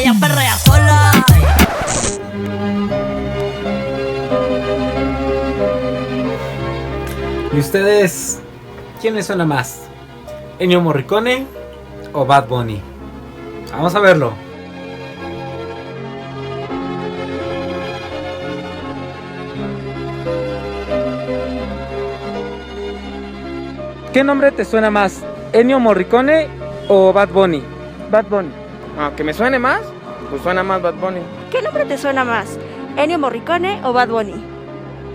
ella perrea sola. ¿Y ustedes, quién les suena más? ¿Ennio Morricone o Bad Bunny? Vamos a verlo. ¿Qué nombre te suena más? ¿Ennio Morricone o Bad Bunny? Bad Bunny. ¿Que me suene más? Pues suena más Bad Bunny. ¿Qué nombre te suena más? ¿Ennio Morricone o Bad Bunny?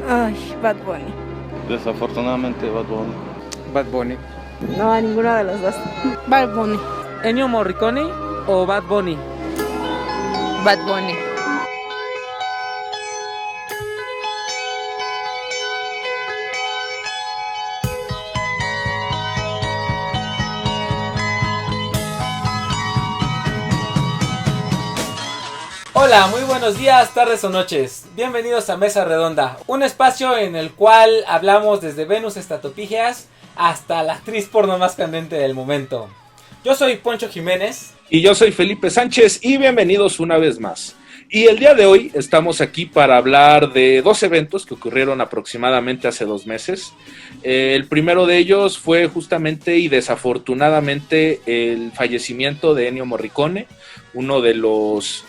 Ay, Bad Bunny. Desafortunadamente Bad Bunny. Bad Bunny. No, a ninguna de las dos. Bad Bunny. ¿Ennio Morricone o Bad Bunny? Bad Bunny. Hola, muy buenos días, tardes o noches. Bienvenidos a Mesa Redonda, un espacio en el cual hablamos desde Venus Estatopígeas hasta la actriz porno más candente del momento. Yo soy Poncho Jiménez. Y yo soy Felipe Sánchez y bienvenidos una vez más. Y el día de hoy estamos aquí para hablar de dos eventos que ocurrieron aproximadamente hace 2 meses. El primero de ellos fue justamente y desafortunadamente el fallecimiento de Ennio Morricone, uno de los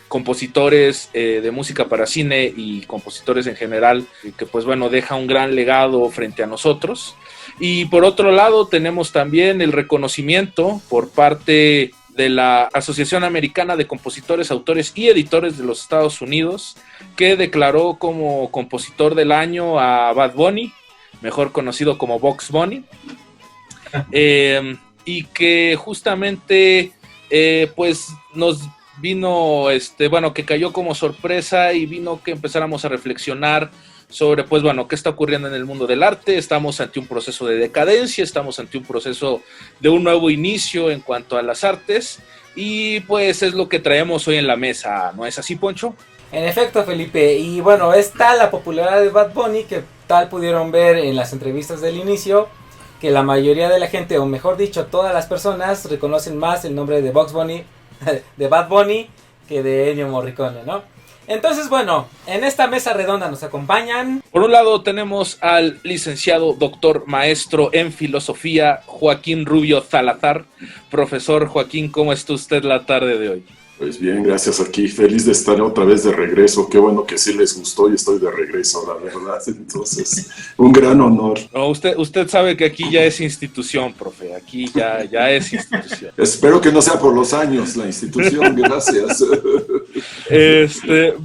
compositores de música para cine y compositores en general, que pues bueno, deja un gran legado frente a nosotros. Y por otro lado tenemos también el reconocimiento por parte de la Asociación Americana de Compositores, Autores y Editores de los Estados Unidos, que declaró como compositor del año a Bad Bunny, mejor conocido como Bugs Bunny, y que justamente pues nos vino, que cayó como sorpresa y vino que empezáramos a reflexionar sobre, pues bueno, qué está ocurriendo en el mundo del arte. Estamos ante un proceso de decadencia, estamos ante un proceso de un nuevo inicio en cuanto a las artes, y pues es lo que traemos hoy en la mesa, ¿no es así, Poncho? En efecto, Felipe, y bueno, es tal la popularidad de Bad Bunny que tal pudieron ver en las entrevistas del inicio que la mayoría de la gente, o mejor dicho, todas las personas reconocen más el nombre de Bugs Bunny, de Bad Bunny, que de Ennio Morricone, ¿no? Entonces, bueno, en esta mesa redonda nos acompañan... Por un lado tenemos al licenciado doctor maestro en filosofía Joaquín Rubio Salazar. Profesor Joaquín, ¿cómo está usted la tarde de hoy? Pues bien, gracias, aquí feliz de estar otra vez de regreso. Qué bueno que sí les gustó y estoy de regreso, la verdad. Entonces, un gran honor. No, usted sabe que aquí ya es institución, profe. Aquí ya es institución. Espero que no sea por los años la institución, gracias.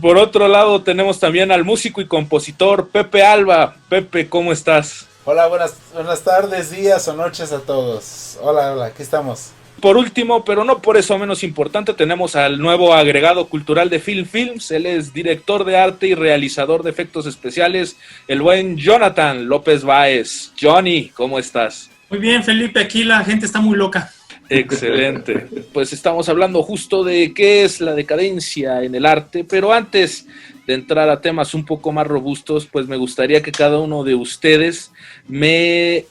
Por otro lado tenemos también al músico y compositor Pepe Alba. Pepe, ¿cómo estás? Hola, buenas tardes, días o noches a todos. Hola, aquí estamos. Por último, pero no por eso menos importante, tenemos al nuevo agregado cultural de Film Films. Él es director de arte y realizador de efectos especiales, el buen Jonathan López Báez. Johnny, ¿cómo estás? Muy bien, Felipe, aquí la gente está muy loca. Excelente. Pues estamos hablando justo de qué es la decadencia en el arte, pero antes de entrar a temas un poco más robustos, pues me gustaría que cada uno de ustedes me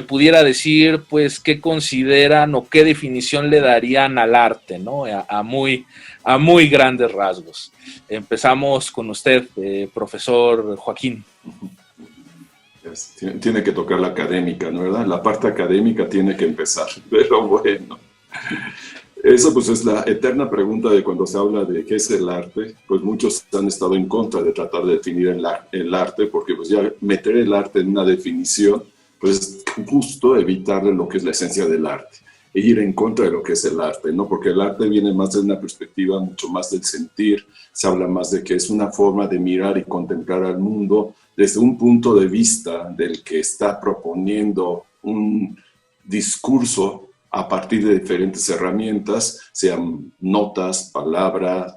pudiera decir pues qué consideran o qué definición le darían al arte, ¿no? A muy grandes rasgos. Empezamos con usted, profesor Joaquín. Tiene que tocar la académica, ¿no? ¿Verdad? La parte académica tiene que empezar, pero bueno. Eso pues es la eterna pregunta de cuando se habla de qué es el arte. Pues muchos han estado en contra de tratar de definir el arte, porque pues ya meter el arte en una definición, pues es justo evitarle lo que es la esencia del arte e ir en contra de lo que es el arte, ¿no? Porque el arte viene más de una perspectiva mucho más del sentir. Se habla más de que es una forma de mirar y contemplar al mundo desde un punto de vista del que está proponiendo un discurso a partir de diferentes herramientas, sean notas, palabras,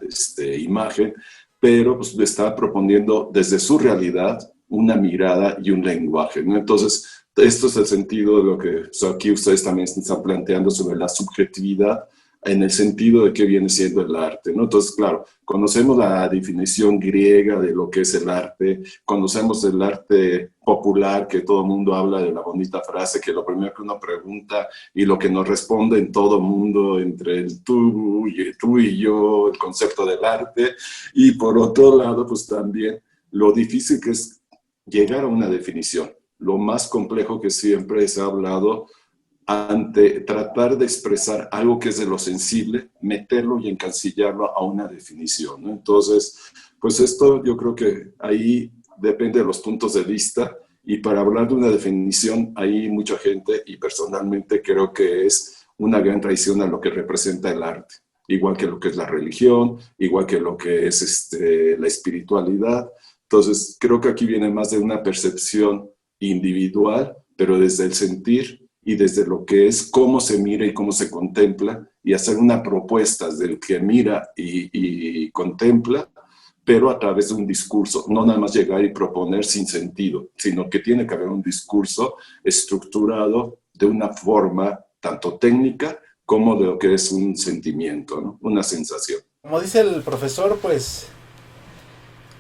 imagen, pero pues está proponiendo desde su realidad una mirada y un lenguaje, ¿no? Entonces, esto es el sentido de lo que aquí ustedes también están planteando sobre la subjetividad en el sentido de qué viene siendo el arte, ¿no? Entonces, claro, conocemos la definición griega de lo que es el arte, conocemos el arte popular, que todo el mundo habla de la bonita frase, que lo primero que uno pregunta y lo que nos responde en todo el mundo, entre el tú y yo, el concepto del arte, y por otro lado, pues también lo difícil que es llegar a una definición, lo más complejo que siempre se ha hablado ante tratar de expresar algo que es de lo sensible, meterlo y encasillarlo a una definición, ¿no? Entonces, pues esto yo creo que ahí depende de los puntos de vista, y para hablar de una definición hay mucha gente, y personalmente creo que es una gran traición a lo que representa el arte, igual que lo que es la religión, igual que lo que es la espiritualidad. Entonces, creo que aquí viene más de una percepción individual, pero desde el sentir y desde lo que es cómo se mira y cómo se contempla, y hacer una propuesta del que mira y contempla, pero a través de un discurso, no nada más llegar y proponer sin sentido, sino que tiene que haber un discurso estructurado de una forma tanto técnica como de lo que es un sentimiento, ¿no? Una sensación. Como dice el profesor, pues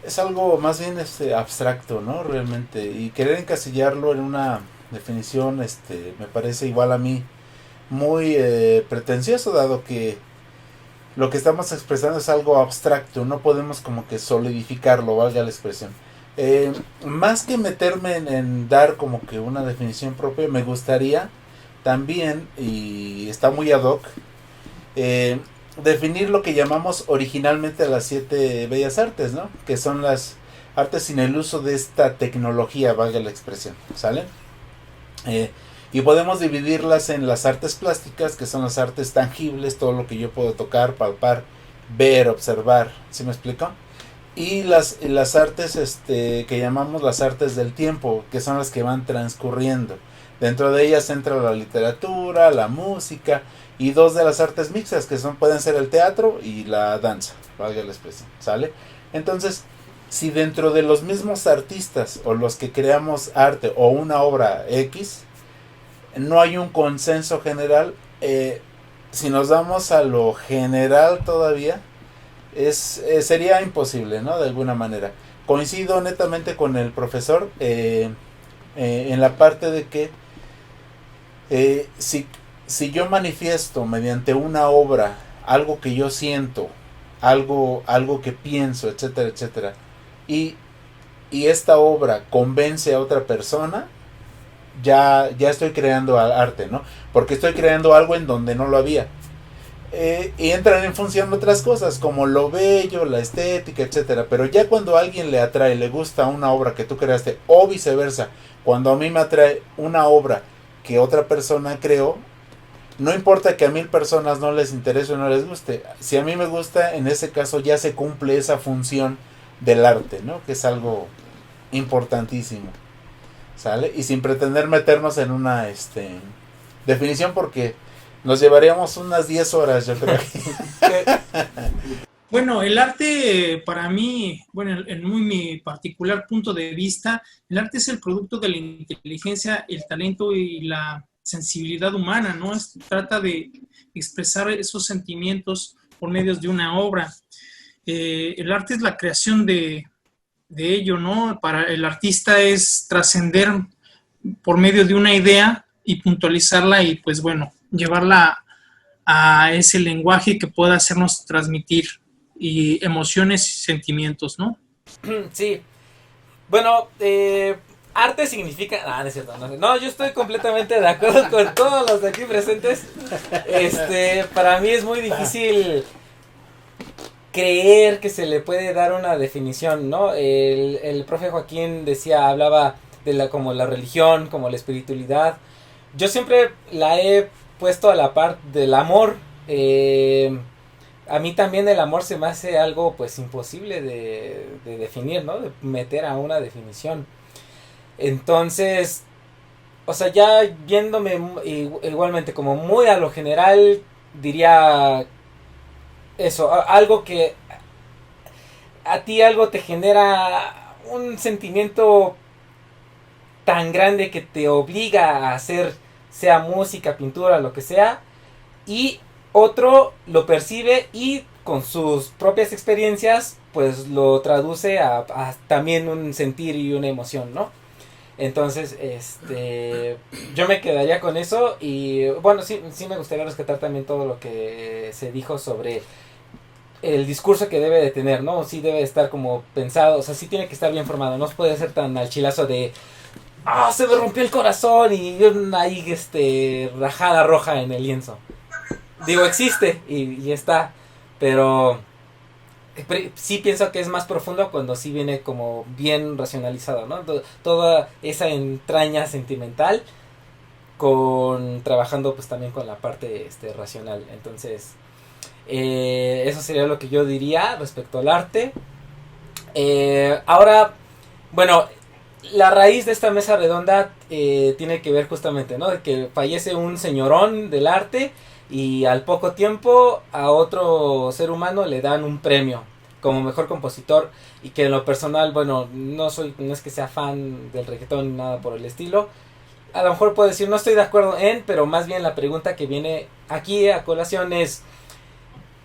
es algo más bien abstracto, ¿no? Realmente, y querer encasillarlo en una definición me parece igual a mí muy pretencioso, dado que lo que estamos expresando es algo abstracto, no podemos como que solidificarlo, valga la expresión. Más que meterme en dar como que una definición propia, me gustaría también, y está muy ad hoc, definir lo que llamamos originalmente las 7 bellas artes, ¿no? Que son las artes sin el uso de esta tecnología, valga la expresión, ¿sale? Y podemos dividirlas en las artes plásticas, que son las artes tangibles, todo lo que yo puedo tocar, palpar, ver, observar, ¿sí me explico? Y las artes que llamamos las artes del tiempo, que son las que van transcurriendo. Dentro de ellas entra la literatura, la música, y 2 de las artes mixtas, que pueden ser el teatro y la danza, valga la expresión, ¿sale? Entonces, si dentro de los mismos artistas o los que creamos arte o una obra X, no hay un consenso general, si nos vamos a lo general todavía, sería imposible, ¿no? De alguna manera. Coincido netamente con el profesor en la parte de que si yo manifiesto mediante una obra algo que yo siento, algo que pienso, etcétera, etcétera, y esta obra convence a otra persona, ya estoy creando arte, ¿no? Porque estoy creando algo en donde no lo había. Y entran en función otras cosas, como lo bello, la estética, etcétera. Pero ya cuando a alguien le atrae, le gusta una obra que tú creaste, o viceversa, cuando a mí me atrae una obra que otra persona creó, no importa que a 1000 personas no les interese o no les guste. Si a mí me gusta, en ese caso ya se cumple esa función del arte, ¿no? Que es algo importantísimo, ¿sale? Y sin pretender meternos en una definición, porque nos llevaríamos unas 10 horas, yo creo. Bueno, el arte para mí, bueno, en muy mi particular punto de vista, el arte es el producto de la inteligencia, el talento y la sensibilidad humana, ¿no? Trata de expresar esos sentimientos por medios de una obra. El arte es la creación de ello, ¿no? Para el artista es trascender por medio de una idea y puntualizarla y, pues bueno, llevarla a ese lenguaje que pueda hacernos transmitir y emociones y sentimientos, ¿no? Sí. Bueno, arte significa... no es cierto. No, yo estoy completamente de acuerdo con todos los de aquí presentes. Para mí es muy difícil creer que se le puede dar una definición, ¿no? El profe Joaquín hablaba de como la religión, como la espiritualidad. Yo siempre la he puesto a la par del amor. A mí también el amor se me hace algo pues imposible de definir, ¿no? De meter a una definición. Entonces, o sea, ya viéndome igualmente como muy a lo general, diría eso, algo que a ti algo te genera un sentimiento tan grande que te obliga a hacer, sea música, pintura, lo que sea, y otro lo percibe y con sus propias experiencias pues lo traduce a también un sentir y una emoción, ¿no? Entonces, yo me quedaría con eso y bueno, sí me gustaría rescatar también todo lo que se dijo sobre el discurso que debe de tener, ¿no? Sí debe de estar como pensado, o sea, sí tiene que estar bien formado, no puede ser tan al chilazo de se me rompió el corazón y ahí rajada roja en el lienzo. Digo, existe y está, pero sí pienso que es más profundo cuando sí viene como bien racionalizado, ¿no? Toda esa entraña sentimental trabajando pues también con la parte racional. Entonces, eso sería lo que yo diría respecto al arte. Ahora, bueno, la raíz de esta mesa redonda tiene que ver justamente, ¿no? De que fallece un señorón del arte y al poco tiempo a otro ser humano le dan un premio como mejor compositor, y que en lo personal, bueno, no es que sea fan del reggaetón ni nada por el estilo. A lo mejor puedo decir no estoy de acuerdo pero más bien la pregunta que viene aquí a colación es: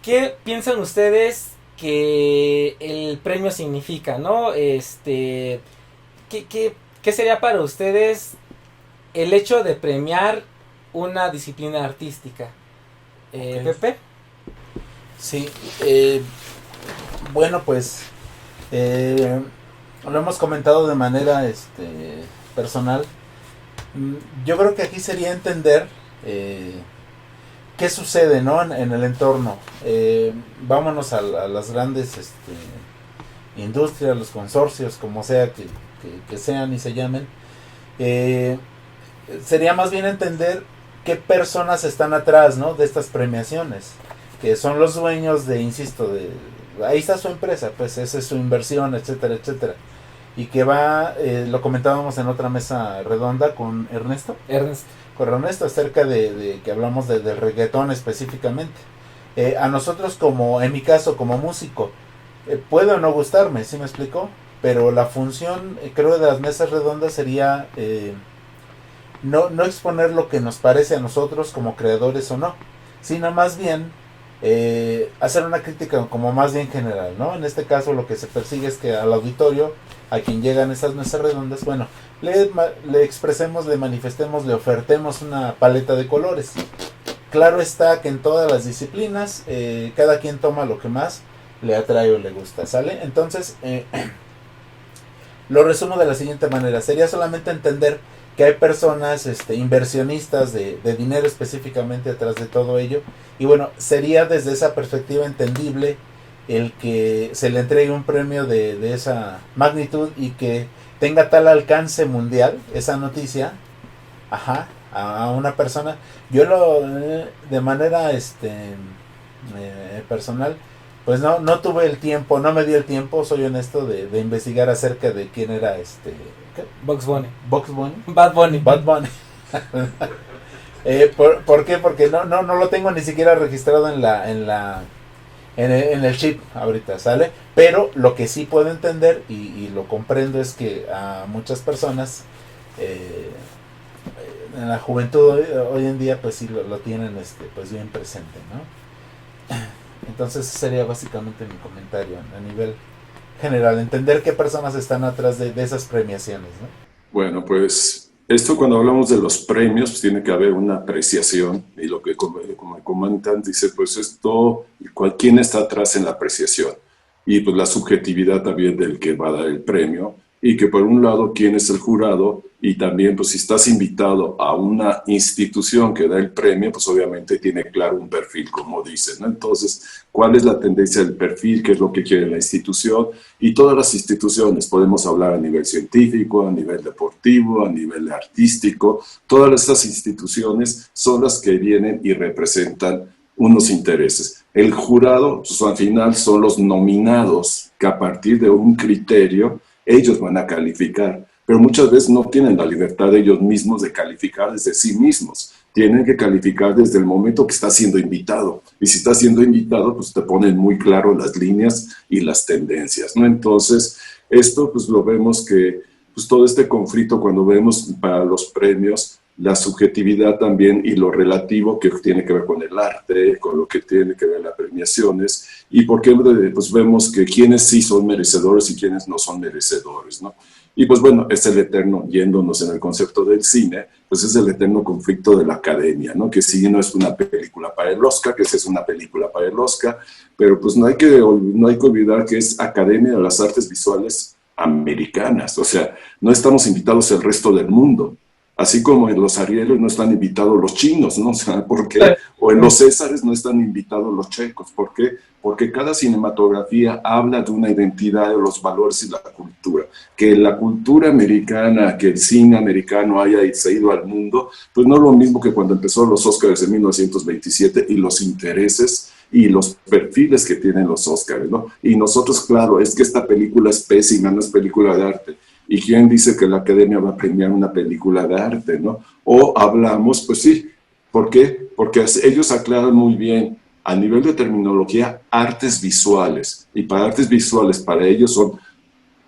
¿qué piensan ustedes que el premio significa, no? ¿Qué sería para ustedes el hecho de premiar una disciplina artística? Okay. Pepe. Sí, bueno, pues lo hemos comentado de manera personal. Yo creo que aquí sería entender qué sucede, ¿no? en el entorno. Vámonos a las grandes industrias, los consorcios, como sea que sean y se llamen. Sería más bien entender qué personas están atrás, ¿no? De estas premiaciones, que son los dueños ahí está su empresa, pues esa es su inversión, etcétera, etcétera. Y que lo comentábamos en otra mesa redonda con Ernesto. Con Ernesto, acerca de que hablamos del reggaetón específicamente. A nosotros, en mi caso, como músico, puede o no gustarme, ¿sí me explico? Pero la función, creo, de las mesas redondas sería no exponer lo que nos parece a nosotros como creadores o no, sino más bien hacer una crítica como más bien general, ¿no? En este caso lo que se persigue es que al auditorio, a quien llegan esas mesas redondas, bueno, le expresemos, le manifestemos, le ofertemos una paleta de colores. Claro está que en todas las disciplinas cada quien toma lo que más le atrae o le gusta, ¿sale? Entonces, lo resumo de la siguiente manera: sería solamente entender que hay personas inversionistas de dinero específicamente atrás de todo ello, y bueno, sería desde esa perspectiva entendible el que se le entregue un premio de esa magnitud y que tenga tal alcance mundial esa noticia a una persona. Yo de manera personal, pues no tuve el tiempo, no me dio el tiempo, soy honesto, de investigar acerca de quién era Bugs Bunny. Bad Bunny. ¿Por qué? Porque no lo tengo ni siquiera registrado en el chip ahorita, ¿sale? Pero lo que sí puedo entender y lo comprendo es que a muchas personas en la juventud hoy en día pues sí lo tienen pues bien presente, ¿no? Entonces sería básicamente mi comentario a nivel general, entender qué personas están atrás de esas premiaciones, ¿no? Bueno, pues esto cuando hablamos de los premios, pues tiene que haber una apreciación, y lo que como comentan dice, pues esto, quién está atrás en la apreciación, y pues la subjetividad también del que va a dar el premio, y que por un lado quién es el jurado, y también pues si estás invitado a una institución que da el premio, pues obviamente tiene claro un perfil, como dicen, ¿no? Entonces, ¿cuál es la tendencia del perfil? ¿Qué es lo que quiere la institución? Y todas las instituciones, podemos hablar a nivel científico, a nivel deportivo, a nivel artístico, todas estas instituciones son las que vienen y representan unos intereses. El jurado, pues al final son los nominados que a partir de un criterio ellos van a calificar, pero muchas veces no tienen la libertad de ellos mismos de calificar desde sí mismos. Tienen que calificar desde el momento que está siendo invitado. Y si está siendo invitado, pues te ponen muy claro las líneas y las tendencias, ¿no? Entonces, esto pues lo vemos que pues todo este conflicto cuando vemos para los premios, la subjetividad también y lo relativo que tiene que ver con el arte, con lo que tiene que ver las premiaciones, y por qué pues vemos que quienes sí son merecedores y quienes no son merecedores, ¿no? Y pues bueno, es el eterno, yéndonos en el concepto del cine, pues es el eterno conflicto de la academia, ¿no? Que sí no es una película para el Oscar, que sí es una película para el Oscar, pero pues no hay que olvidar que es Academia de las Artes Visuales Americanas, o sea, no estamos invitados el resto del mundo. Así como en los Arieles no están invitados los chinos, ¿no? O sea, ¿por qué? O en los Césares no están invitados los checos. ¿Por qué? Porque cada cinematografía habla de una identidad, de los valores y la cultura. Que la cultura americana, que el cine americano haya ido al mundo, pues no es lo mismo que cuando empezó los Óscares en 1927 y los intereses y los perfiles que tienen los Óscares, ¿no? Y nosotros, claro, es que esta película es pésima, no es película de arte. ¿Y quién dice que la Academia va a premiar una película de arte, no? O hablamos, pues sí, ¿por qué? Porque ellos aclaran muy bien, a nivel de terminología, artes visuales. Y para artes visuales, para ellos son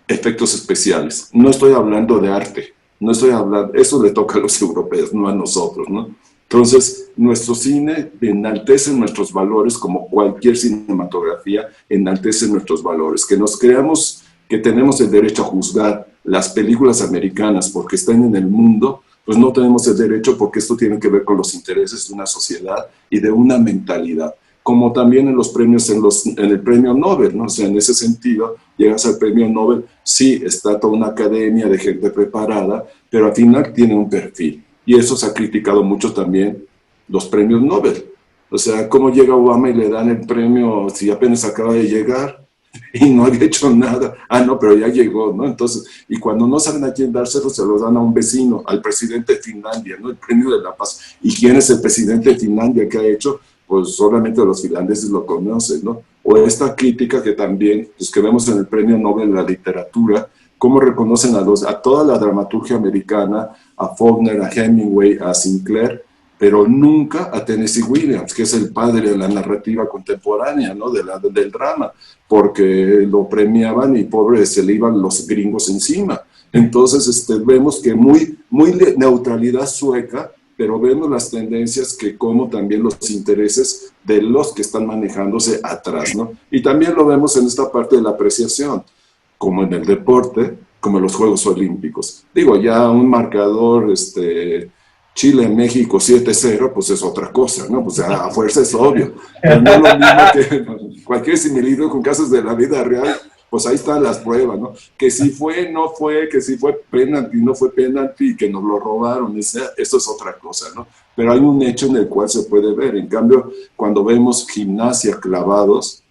efectos especiales. No estoy hablando de arte, no estoy hablando, eso le toca a los europeos, no a nosotros, ¿no? Entonces, nuestro cine enaltece nuestros valores, como cualquier cinematografía enaltece nuestros valores. Que nos creamos que tenemos el derecho a juzgar las películas americanas porque están en el mundo, pues no tenemos el derecho, porque esto tiene que ver con los intereses de una sociedad y de una mentalidad. Como también en los premios, en el premio Nobel, ¿no? O sea, en ese sentido, llegas al premio Nobel, sí, está toda una academia de gente preparada, pero al final tiene un perfil. Y eso se ha criticado mucho también los premios Nobel. O sea, ¿cómo llega Obama y le dan el premio si apenas acaba de llegar? Y no había hecho nada. Ah, no, pero ya llegó, ¿no? Entonces, y cuando no saben a quién dárselo, se lo dan a un vecino, al presidente de Finlandia, ¿no? El premio de la paz. ¿Y quién es el presidente de Finlandia que ha hecho? Pues solamente los finlandeses lo conocen, ¿no? O esta crítica que también, pues que vemos en el premio Nobel de la literatura, cómo reconocen a toda la dramaturgia americana, a Faulkner, a Hemingway, a Sinclair, pero nunca a Tennessee Williams, que es el padre de la narrativa contemporánea, ¿no? Del drama, porque lo premiaban y pobre se le iban los gringos encima. Entonces vemos que muy neutralidad sueca, pero vemos las tendencias que como también los intereses de los que están manejándose atrás, ¿no? Y también lo vemos en esta parte de la apreciación, como en el deporte, como en los Juegos Olímpicos. Digo, ya un marcador, Chile-México 7-0, pues es otra cosa, ¿no? Pues a fuerza es obvio. Pero no es lo mismo que cualquier similitud con casos de la vida real, pues ahí están las pruebas, ¿no? Que si fue, no fue, que si fue penalti, no fue penalti, que nos lo robaron, eso es otra cosa, ¿no? Pero hay un hecho en el cual se puede ver. En cambio, cuando vemos gimnasia, clavados,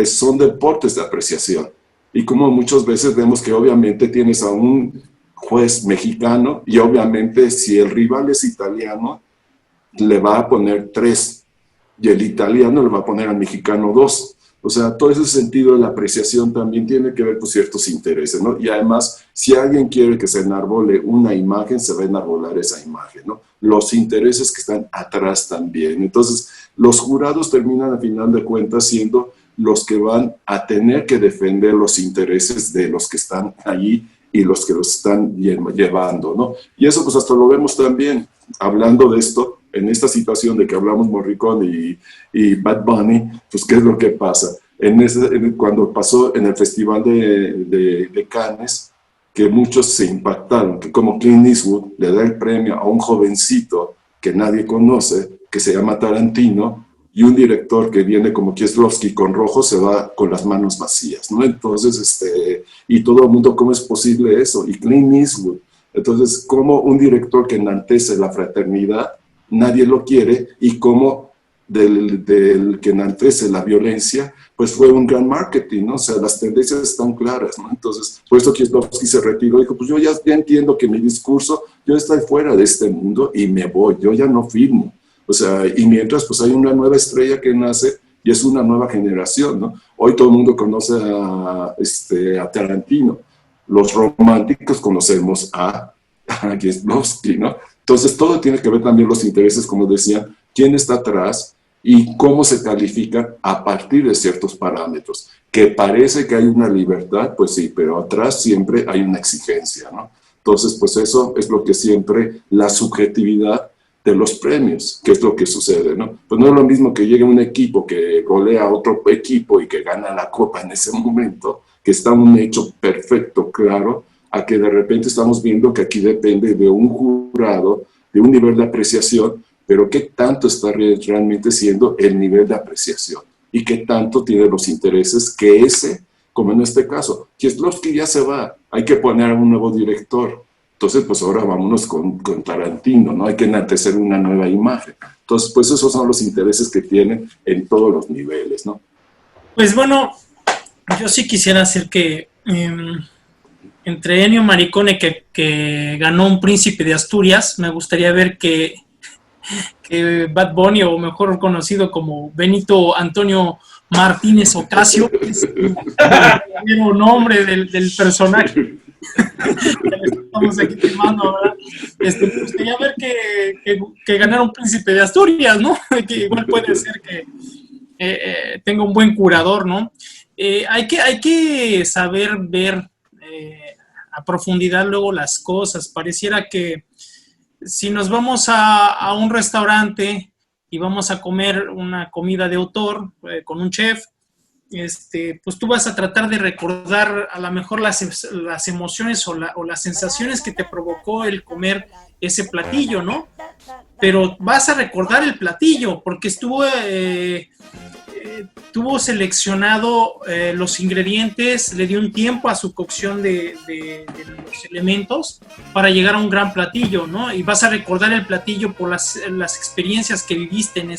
son deportes de apreciación. Y como muchas veces vemos que obviamente tienes a un juez mexicano y obviamente si el rival es italiano, le va a poner 3 y el italiano le va a poner al mexicano 2. O sea, todo ese sentido de la apreciación también tiene que ver con ciertos intereses, ¿no? Y además, si alguien quiere que se enarbole una imagen, se va a enarbolar esa imagen, ¿no? Los intereses que están atrás también. Entonces, los jurados terminan a final de cuentas siendo los que van a tener que defender los intereses de los que están allí y los que los están llevando, ¿no? Y eso pues hasta lo vemos también, hablando de esto, en esta situación de que hablamos Morricone y Bad Bunny, pues ¿qué es lo que pasa? Cuando pasó en el Festival de Cannes, que muchos se impactaron, que como Clint Eastwood le da el premio a un jovencito que nadie conoce, que se llama Tarantino, y un director que viene como Kieslowski con rojo se va con las manos vacías, ¿no? Entonces, y todo el mundo, ¿cómo es posible eso? Y Clint Eastwood. Entonces, ¿cómo un director que enaltece la fraternidad, nadie lo quiere? Y cómo del que enaltece la violencia, pues fue un gran marketing, ¿no? O sea, las tendencias están claras, ¿no? Entonces, por eso Kieslowski se retiró y dijo, pues yo ya entiendo que mi discurso, yo estoy fuera de este mundo y me voy, yo ya no firmo. O sea, y mientras pues hay una nueva estrella que nace y es una nueva generación, ¿no? Hoy todo el mundo conoce a Tarantino. Los románticos conocemos a Kieslowski, ¿no? Entonces todo tiene que ver también los intereses, como decía, quién está atrás y cómo se califica a partir de ciertos parámetros. Que parece que hay una libertad, pues sí, pero atrás siempre hay una exigencia, ¿no? Entonces, pues eso es lo que siempre, la subjetividad de los premios, que es lo que sucede, ¿no? Pues no es lo mismo que llegue un equipo que golea a otro equipo y que gana la copa en ese momento, que está un hecho perfecto, claro, a que de repente estamos viendo que aquí depende de un jurado, de un nivel de apreciación, pero qué tanto está realmente siendo el nivel de apreciación y qué tanto tiene los intereses que ese, como en este caso, Kieslowski ya se va, hay que poner a un nuevo director. Entonces, pues ahora vámonos con Tarantino, ¿no? Hay que enaltecer una nueva imagen. Entonces, pues esos son los intereses que tienen en todos los niveles, ¿no? Pues bueno, yo sí quisiera hacer que entre Ennio Morricone, que ganó un Príncipe de Asturias, me gustaría ver que Bad Bunny, o mejor conocido como Benito Antonio Martínez Ocasio, es el verdadero nombre del personaje. Estamos aquí quemando, ¿verdad? Me gustaría ver que ganara un Príncipe de Asturias, ¿no? Que igual puede ser que tenga un buen curador, ¿no? Hay que saber ver a profundidad luego las cosas. Pareciera que si nos vamos a un restaurante y vamos a comer una comida de autor con un chef, pues tú vas a tratar de recordar a lo mejor las emociones o las sensaciones que te provocó el comer ese platillo, ¿no? Pero vas a recordar el platillo porque tuvo seleccionado los ingredientes, le dio un tiempo a su cocción de los elementos para llegar a un gran platillo, ¿no? Y vas a recordar el platillo por las experiencias que viviste en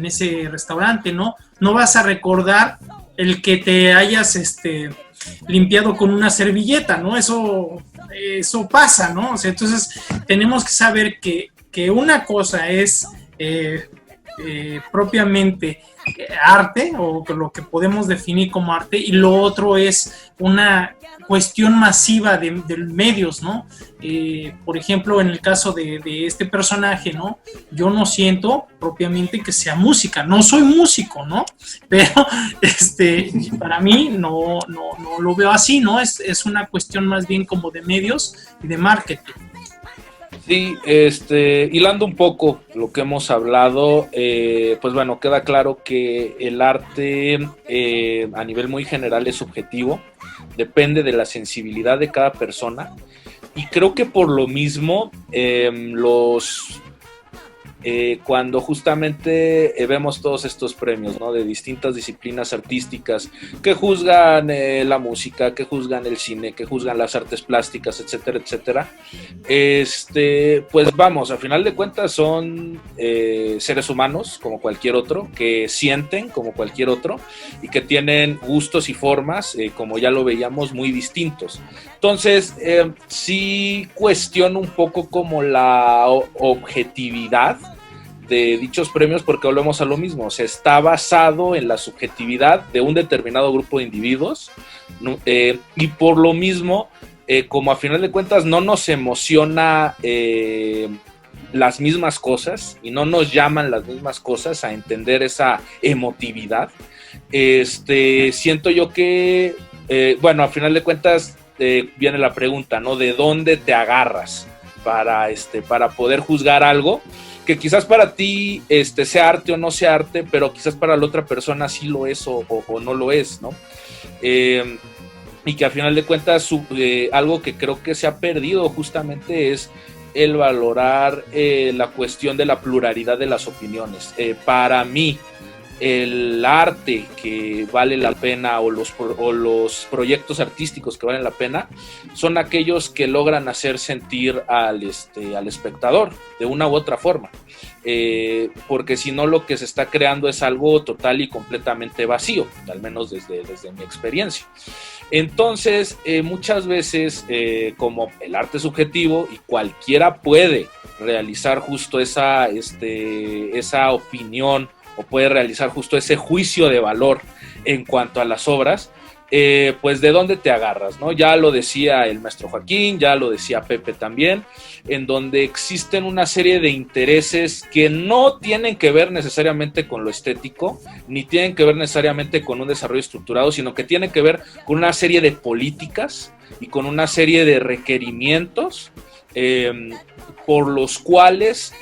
ese restaurante, ¿no? No vas a recordar el que te hayas limpiado con una servilleta, ¿no? Eso pasa, ¿no? O sea, entonces tenemos que saber que una cosa es propiamente arte, o lo que podemos definir como arte, y lo otro es una cuestión masiva de medios, ¿no? Por ejemplo, en el caso de este personaje, ¿no? Yo no siento propiamente que sea música, no soy músico, ¿no? Pero para mí no lo veo así, ¿no? Es una cuestión más bien como de medios y de marketing. Sí, hilando un poco lo que hemos hablado, pues bueno, queda claro que el arte a nivel muy general es subjetivo, depende de la sensibilidad de cada persona, y creo que por lo mismo cuando justamente vemos todos estos premios, ¿no? De distintas disciplinas artísticas que juzgan la música, que juzgan el cine, que juzgan las artes plásticas, etcétera, etcétera, pues vamos, a final de cuentas son seres humanos como cualquier otro, que sienten como cualquier otro y que tienen gustos y formas, como ya lo veíamos, muy distintos. Entonces, sí cuestiono un poco como la objetividad de dichos premios, porque volvemos a lo mismo, o sea, está basado en la subjetividad de un determinado grupo de individuos, ¿no? Y por lo mismo, como a final de cuentas no nos emociona las mismas cosas y no nos llaman las mismas cosas a entender esa emotividad, siento yo que, bueno, a final de cuentas viene la pregunta, ¿no? ¿De dónde te agarras para poder juzgar algo que quizás para ti sea arte o no sea arte, pero quizás para la otra persona sí lo es o no lo es, ¿no? Y que a final de cuentas algo que creo que se ha perdido justamente es el valorar la cuestión de la pluralidad de las opiniones. Para mí, el arte que vale la pena o los proyectos artísticos que valen la pena son aquellos que logran hacer sentir al espectador de una u otra forma, porque si no lo que se está creando es algo total y completamente vacío, al menos desde mi experiencia. Entonces, muchas veces, como el arte es subjetivo y cualquiera puede realizar justo esa opinión o puede realizar justo ese juicio de valor en cuanto a las obras, pues de dónde te agarras, ¿no? Ya lo decía el maestro Joaquín, ya lo decía Pepe también, en donde existen una serie de intereses que no tienen que ver necesariamente con lo estético, ni tienen que ver necesariamente con un desarrollo estructurado, sino que tienen que ver con una serie de políticas y con una serie de requerimientos por los cuales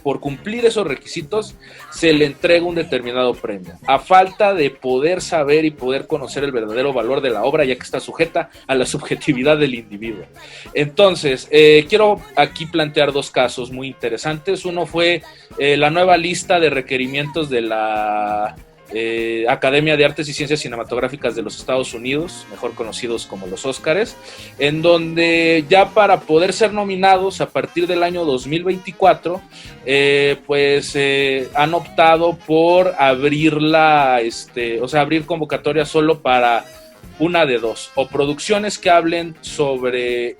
por cumplir esos requisitos, se le entrega un determinado premio, a falta de poder saber y poder conocer el verdadero valor de la obra, ya que está sujeta a la subjetividad del individuo. Entonces, quiero aquí plantear dos casos muy interesantes. Uno fue la nueva lista de requerimientos de la Academia de Artes y Ciencias Cinematográficas de los Estados Unidos, mejor conocidos como los Óscares, en donde ya para poder ser nominados a partir del año 2024, han optado por abrir abrir convocatoria solo para una de dos, o producciones que hablen sobre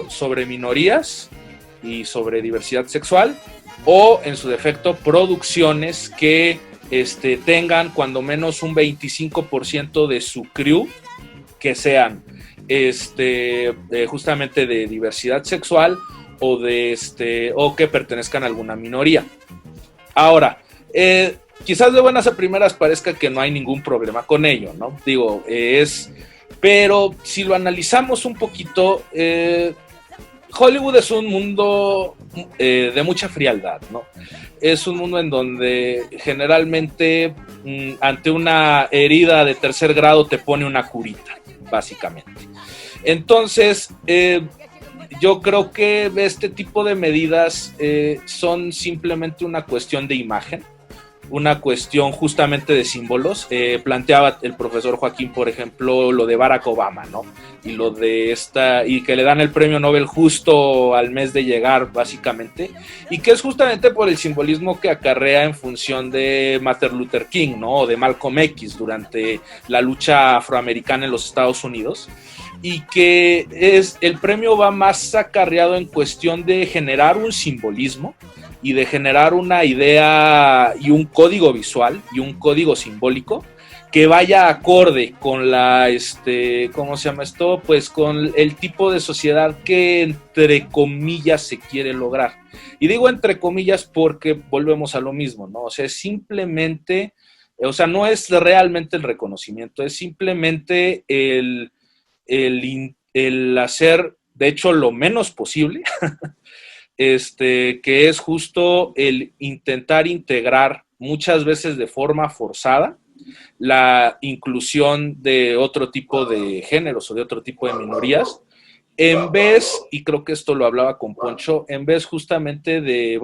sobre minorías y sobre diversidad sexual, o en su defecto producciones que tengan cuando menos un 25% de su crew que sean justamente de diversidad sexual o o que pertenezcan a alguna minoría. Ahora, quizás de buenas a primeras parezca que no hay ningún problema con ello, ¿no? Pero si lo analizamos un poquito, Hollywood es un mundo de mucha frialdad, ¿no? Es un mundo en donde generalmente ante una herida de tercer grado te pone una curita, básicamente. Entonces, yo creo que este tipo de medidas son simplemente una cuestión de imagen, una cuestión justamente de símbolos. Planteaba el profesor Joaquín, por ejemplo, lo de Barack Obama, ¿no? Y lo de y que le dan el premio Nobel justo al mes de llegar, básicamente, y que es justamente por el simbolismo que acarrea en función de Martin Luther King, ¿no? O de Malcolm X durante la lucha afroamericana en los Estados Unidos, y que el premio va más acarreado en cuestión de generar un simbolismo y de generar una idea y un código visual y un código simbólico que vaya acorde con ¿cómo se llama esto? Pues con el tipo de sociedad que entre comillas se quiere lograr. Y digo entre comillas porque volvemos a lo mismo, ¿no? O sea, simplemente, no es realmente el reconocimiento, es simplemente el hacer, de hecho, lo menos posible, que es justo el intentar integrar muchas veces de forma forzada la inclusión de otro tipo de géneros o de otro tipo de minorías, en vez, y creo que esto lo hablaba con Poncho, en vez justamente de,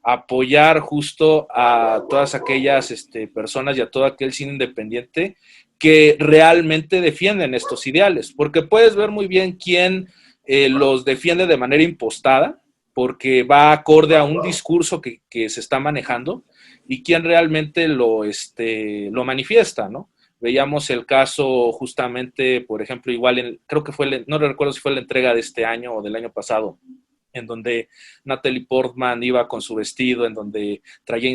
apoyar justo a todas aquellas personas y a todo aquel cine independiente que realmente defienden estos ideales, porque puedes ver muy bien quién los defiende de manera impostada, porque va acorde a un discurso que se está manejando, y quién realmente lo manifiesta, ¿no? Veíamos el caso justamente, por ejemplo, creo que no recuerdo si fue la entrega de este año o del año pasado, en donde Natalie Portman iba con su vestido, en donde traía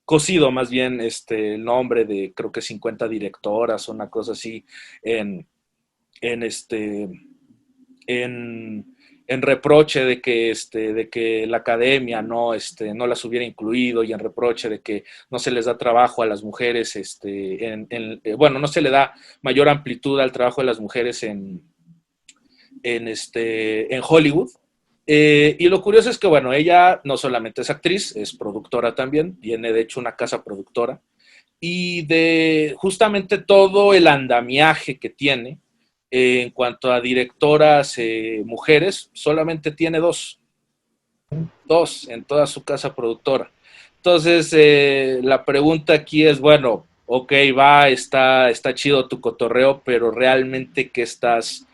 cosido más bien, el nombre de creo que 50 directoras o una cosa así, en reproche de que la academia no las hubiera incluido, y en reproche de que no se les da trabajo a las mujeres, no se le da mayor amplitud al trabajo de las mujeres en Hollywood. Y lo curioso es que, ella no solamente es actriz, es productora también, tiene de hecho una casa productora, y de justamente todo el andamiaje que tiene, en cuanto a directoras mujeres, solamente tiene dos en toda su casa productora. Entonces, la pregunta aquí es, está chido tu cotorreo, pero realmente, ¿qué estás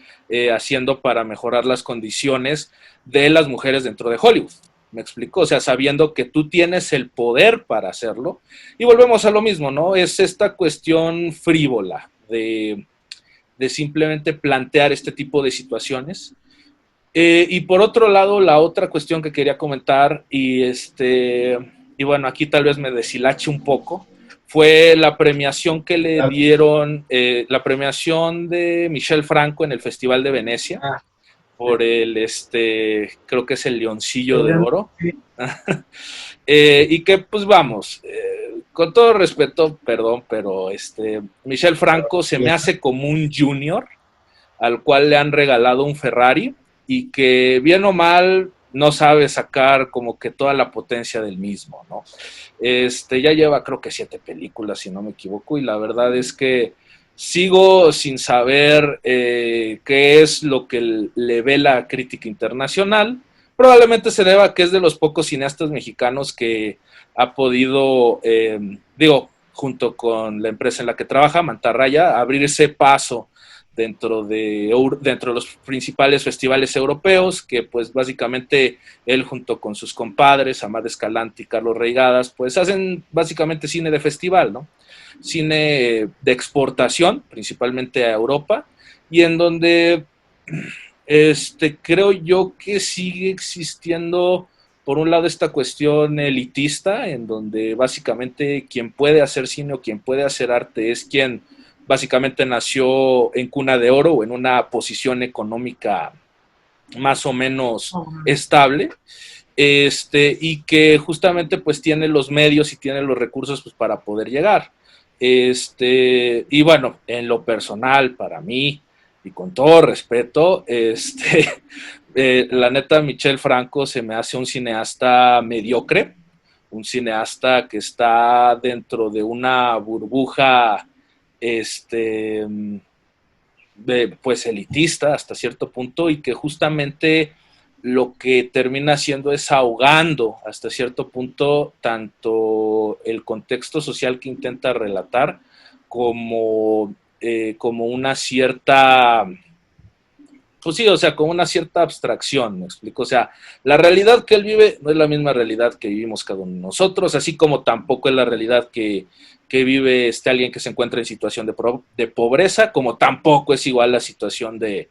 haciendo para mejorar las condiciones de las mujeres dentro de Hollywood? ¿Me explico? O sea, sabiendo que tú tienes el poder para hacerlo. Y volvemos a lo mismo, ¿no? Es esta cuestión frívola de simplemente plantear este tipo de situaciones. Y por otro lado, la otra cuestión que quería comentar, y y bueno, aquí tal vez me deshilache un poco, fue la premiación que le dieron, la premiación de Michel Franco en el Festival de Venecia, por el, creo que es el Leoncillo de Oro. Y que, pues vamos, con todo respeto, perdón, pero Michel Franco se me hace como un junior al cual le han regalado un Ferrari y que bien o mal no sabe sacar como que toda la potencia del mismo, ¿no? Ya lleva creo que 7 películas, si no me equivoco, y la verdad es que sigo sin saber qué es lo que le ve la crítica internacional. Probablemente se deba a que es de los pocos cineastas mexicanos que ha podido, junto con la empresa en la que trabaja, Mantarraya, abrirse paso dentro de los principales festivales europeos, que pues básicamente él junto con sus compadres, Amad Escalante y Carlos Reigadas, pues hacen básicamente cine de festival, ¿no? Cine de exportación, principalmente a Europa, y en donde creo yo que sigue existiendo, por un lado, esta cuestión elitista, en donde básicamente quien puede hacer cine o quien puede hacer arte es quien básicamente nació en cuna de oro o en una posición económica más o menos estable, y que justamente pues tiene los medios y tiene los recursos pues para poder llegar. Y bueno, en lo personal, para mí, y con todo respeto, la neta, Michel Franco se me hace un cineasta mediocre, un cineasta que está dentro de una burbuja pues elitista hasta cierto punto, y que justamente lo que termina haciendo es ahogando hasta cierto punto tanto el contexto social que intenta relatar como una cierta, pues sí, o sea, como una cierta abstracción, ¿me explico? O sea, la realidad que él vive no es la misma realidad que vivimos cada uno de nosotros, así como tampoco es la realidad que vive alguien que se encuentra en situación de pobreza, como tampoco es igual la situación de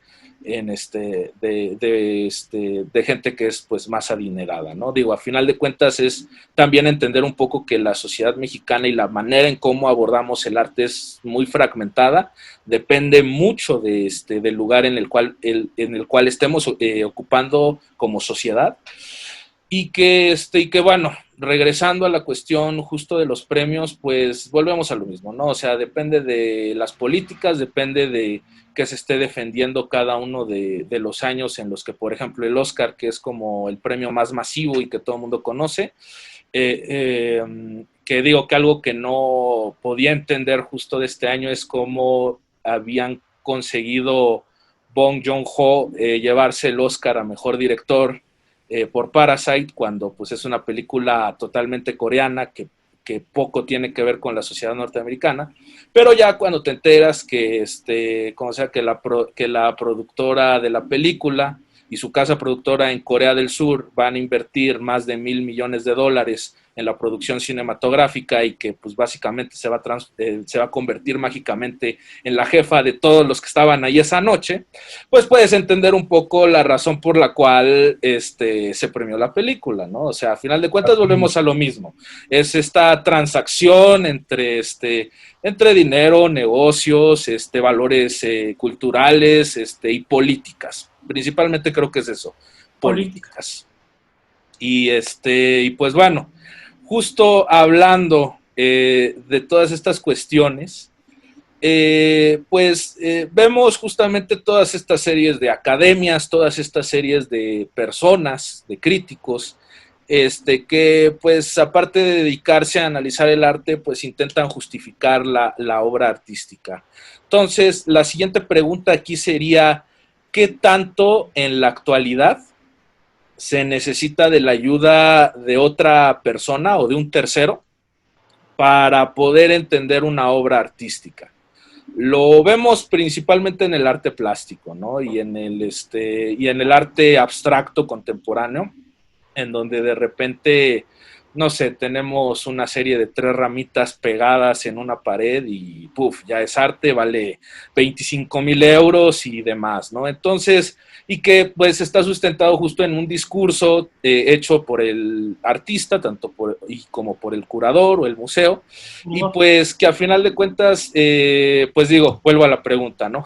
gente que es pues más adinerada, ¿no? Digo, a final de cuentas es también entender un poco que la sociedad mexicana y la manera en cómo abordamos el arte es muy fragmentada, depende mucho del lugar en el cual estemos ocupando como sociedad, y que bueno, regresando a la cuestión justo de los premios, pues volvemos a lo mismo, ¿no? O sea, depende de las políticas, depende de que se esté defendiendo cada uno de los años en los que, por ejemplo, el Oscar, que es como el premio más masivo y que todo el mundo conoce, que digo que algo que no podía entender justo de este año es cómo habían conseguido Bong Joon-ho llevarse el Oscar a Mejor Director por Parasite, cuando pues es una película totalmente coreana que poco tiene que ver con la sociedad norteamericana, pero ya cuando te enteras que que la productora de la película y su casa productora en Corea del Sur van a invertir más de $1,000 millones en la producción cinematográfica, y que pues básicamente se va a convertir mágicamente en la jefa de todos los que estaban ahí esa noche, pues puedes entender un poco la razón por la cual se premió la película, ¿no? O sea, a final de cuentas volvemos a lo mismo, es esta transacción entre dinero, negocios, valores culturales, y políticas. Principalmente creo que es eso, políticas. Y pues bueno, justo hablando de todas estas cuestiones, vemos justamente todas estas series de academias, todas estas series de personas, de críticos, que pues aparte de dedicarse a analizar el arte, pues intentan justificar la obra artística. Entonces, la siguiente pregunta aquí sería, ¿qué tanto en la actualidad se necesita de la ayuda de otra persona o de un tercero para poder entender una obra artística? Lo vemos principalmente en el arte plástico, ¿no? Y en el arte abstracto contemporáneo, en donde de repente no sé, tenemos una serie de 3 ramitas pegadas en una pared y puf, ya es arte, vale 25,000 euros y demás, ¿no? Entonces, y que pues está sustentado justo en un discurso hecho por el artista, tanto como por el curador o el museo, y pues que a final de cuentas, pues digo, vuelvo a la pregunta, ¿no?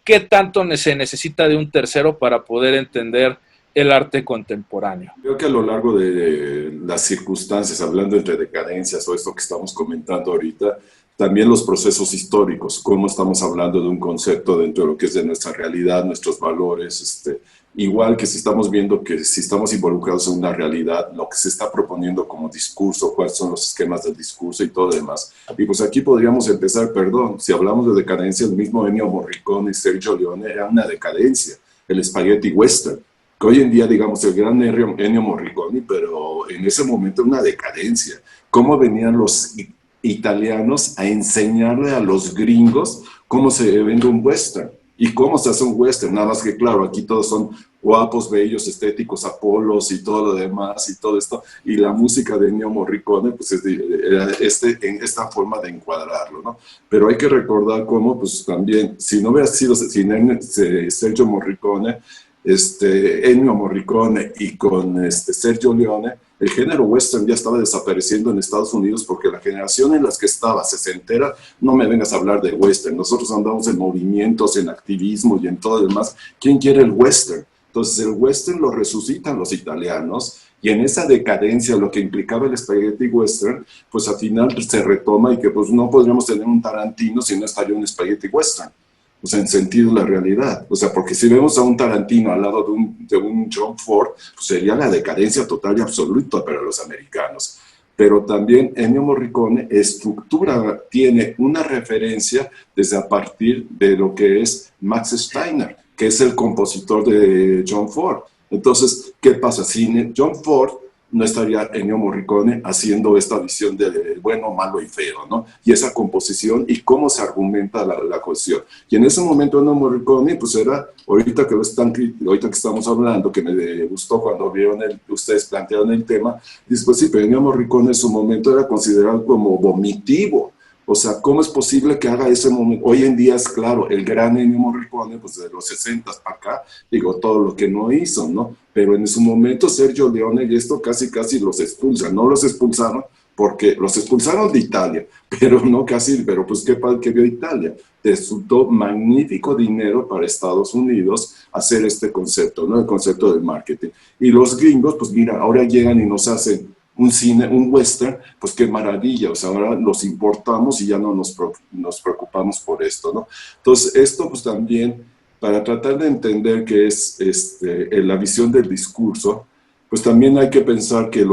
¿Qué tanto se necesita de un tercero para poder entender el arte contemporáneo? Creo que a lo largo de las circunstancias, hablando entre decadencias o esto que estamos comentando ahorita, también los procesos históricos, cómo estamos hablando de un concepto dentro de lo que es de nuestra realidad, nuestros valores, igual que si estamos viendo que si estamos involucrados en una realidad, lo que se está proponiendo como discurso, cuáles son los esquemas del discurso y todo lo demás. Y pues aquí podríamos empezar, si hablamos de decadencia, el mismo Ennio Morricone y Sergio Leone era una decadencia, el spaghetti western, que hoy en día, digamos, el gran Ennio Morricone, pero en ese momento una decadencia. ¿Cómo venían los italianos a enseñarle a los gringos cómo se vende un western y cómo se hace un western? Nada más que, claro, aquí todos son guapos, bellos, estéticos, Apolos y todo lo demás y todo esto, y la música de Ennio Morricone pues era en esta forma de encuadrarlo, ¿no? Pero hay que recordar cómo pues también, si no hubiera sido sin Sergio Morricone, Ennio Morricone y con Sergio Leone, el género western ya estaba desapareciendo en Estados Unidos porque la generación en las que estaba sesentera, no me vengas a hablar de western, nosotros andamos en movimientos, en activismo y en todo lo demás. ¿Quién quiere el western? Entonces el western lo resucitan los italianos y en esa decadencia, lo que implicaba el spaghetti western, pues al final se retoma y que pues no podríamos tener un Tarantino si no estaría un spaghetti western. O sea, en sentido de la realidad. O sea, porque si vemos a un Tarantino al lado de un John Ford, pues sería la decadencia total y absoluta para los americanos. Pero también Ennio Morricone tiene una referencia desde a partir de lo que es Max Steiner, que es el compositor de John Ford. Entonces, ¿qué pasa? Sin John Ford no estaría Ennio Morricone haciendo esta visión de bueno, malo y feo, ¿no? Y esa composición y cómo se argumenta la cuestión. Y en ese momento Ennio Morricone, pues era, ahorita que estamos hablando, que me gustó cuando ustedes plantearon el tema, dice, pues sí, pero Ennio Morricone en su momento era considerado como vomitivo. O sea, ¿cómo es posible que haga ese momento? Hoy en día es claro, el gran Ennio Morricone, pues de los 60 para acá, digo, todo lo que no hizo, ¿no? Pero en su momento Sergio Leone y esto casi los expulsan. No los expulsaron porque los expulsaron de Italia, pero no casi, pero pues ¿qué vio Italia? Resultó magnífico dinero para Estados Unidos hacer este concepto, ¿no? El concepto del marketing. Y los gringos, pues mira, ahora llegan y nos hacen un cine, un western, pues qué maravilla, o sea, ahora los importamos y ya no nos preocupamos por esto, ¿no? Entonces, esto pues también, para tratar de entender qué es la visión del discurso, pues también hay que pensar que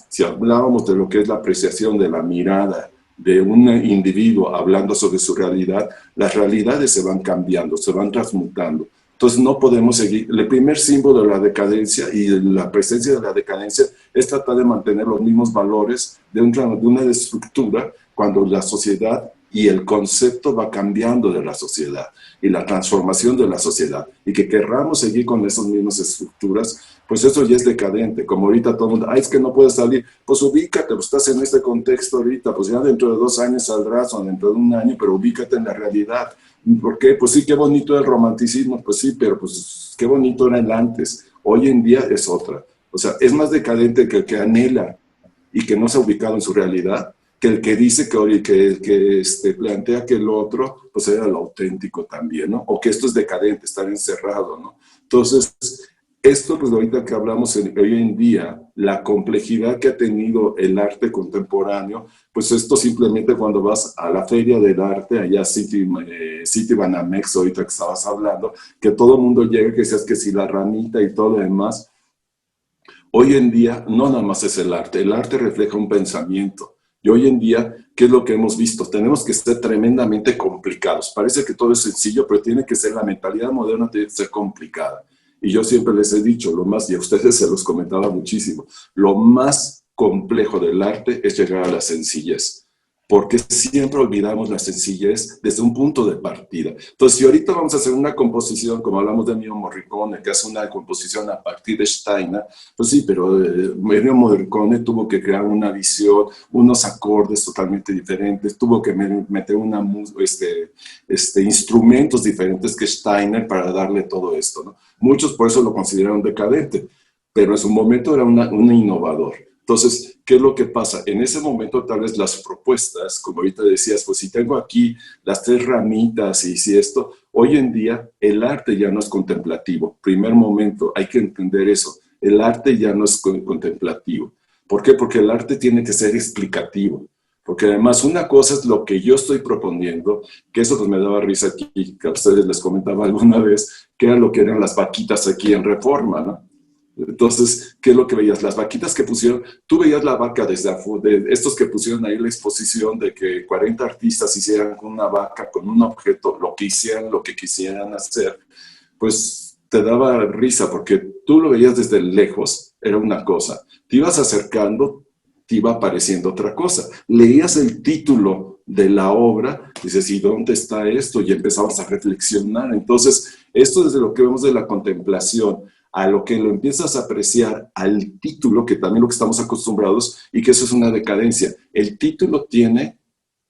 si hablábamos de lo que es la apreciación de la mirada de un individuo hablando sobre su realidad, las realidades se van cambiando, se van transmutando. Entonces no podemos seguir. El primer símbolo de la decadencia y la presencia de la decadencia es tratar de mantener los mismos valores de una estructura cuando la sociedad y el concepto va cambiando de la sociedad y la transformación de la sociedad. Y que querramos seguir con esas mismas estructuras, pues eso ya es decadente. Como ahorita todo el mundo, es que no puedes salir. Pues ubícate, pues estás en este contexto ahorita, pues ya dentro de 2 años saldrás o dentro de 1 año, pero ubícate en la realidad. ¿Por qué? Pues sí, qué bonito el romanticismo, pues sí, pero pues qué bonito era el antes. Hoy en día es otra. O sea, es más decadente que el que anhela y que no se ha ubicado en su realidad, que el que dice que plantea que el otro, pues era lo auténtico también, ¿no? O que esto es decadente, estar encerrado, ¿no? Entonces, esto, pues ahorita que hablamos hoy en día, la complejidad que ha tenido el arte contemporáneo, pues esto simplemente cuando vas a la feria del arte, allá City Banamex, ahorita que estabas hablando, que todo el mundo llega, que seas que si la ramita y todo lo demás. Hoy en día no nada más es el arte refleja un pensamiento. Y hoy en día, ¿qué es lo que hemos visto? Tenemos que ser tremendamente complicados. Parece que todo es sencillo, pero tiene que ser, la mentalidad moderna tiene que ser complicada. Y yo siempre les he dicho, y a ustedes se los comentaba muchísimo, lo más complejo del arte es llegar a la sencillez. porque siempre olvidamos la sencillez desde un punto de partida. Entonces, si ahorita vamos a hacer una composición, como hablamos de Ennio Morricone, que hace una composición a partir de Steiner, pues sí, pero Ennio Morricone tuvo que crear una visión, unos acordes totalmente diferentes, tuvo que meter instrumentos diferentes que Steiner para darle todo esto, ¿no? Muchos por eso lo consideraron decadente, pero en su momento era un innovador. Entonces, ¿qué es lo que pasa? En ese momento tal vez las propuestas, como ahorita decías, pues si tengo aquí las 3 ramitas y si esto, hoy en día el arte ya no es contemplativo. Primer momento, hay que entender eso. El arte ya no es contemplativo. ¿Por qué? Porque el arte tiene que ser explicativo. Porque además una cosa es lo que yo estoy proponiendo, que eso pues me daba risa aquí, que a ustedes les comentaba alguna vez, que era lo que eran las vaquitas aquí en Reforma, ¿no? Entonces, ¿qué es lo que veías? Las vaquitas que pusieron, tú veías la vaca desde de estos que pusieron ahí la exposición de que 40 artistas hicieran con una vaca, con un objeto, lo que hicieran, lo que quisieran hacer, pues te daba risa porque tú lo veías desde lejos, era una cosa, te ibas acercando, te iba apareciendo otra cosa, leías el título de la obra, dices, ¿y dónde está esto? Y empezabas a reflexionar. Entonces, esto desde lo que vemos de la contemplación, a lo que lo empiezas a apreciar al título, que también lo que estamos acostumbrados, y que eso es una decadencia. El título tiene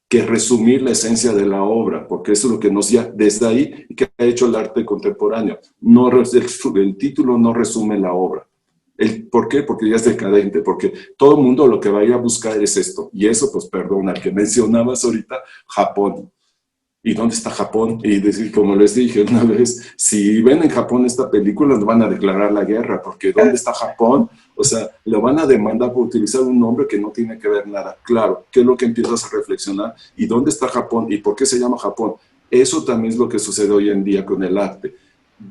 que resumir la esencia de la obra, porque eso es lo que nos ya desde ahí que ha hecho el arte contemporáneo. No, el título no resume la obra. ¿Por qué? Porque ya es decadente, porque todo el mundo lo que va a ir a buscar es esto. Y eso, pues perdona, que mencionabas ahorita, Japón. ¿Y dónde está Japón? Y decir, como les dije una vez, si ven en Japón esta película, nos van a declarar la guerra, porque ¿dónde está Japón? O sea, lo van a demandar por utilizar un nombre que no tiene que ver nada. Claro, ¿qué es lo que empiezas a reflexionar? ¿Y dónde está Japón? ¿Y por qué se llama Japón? Eso también es lo que sucede hoy en día con el arte.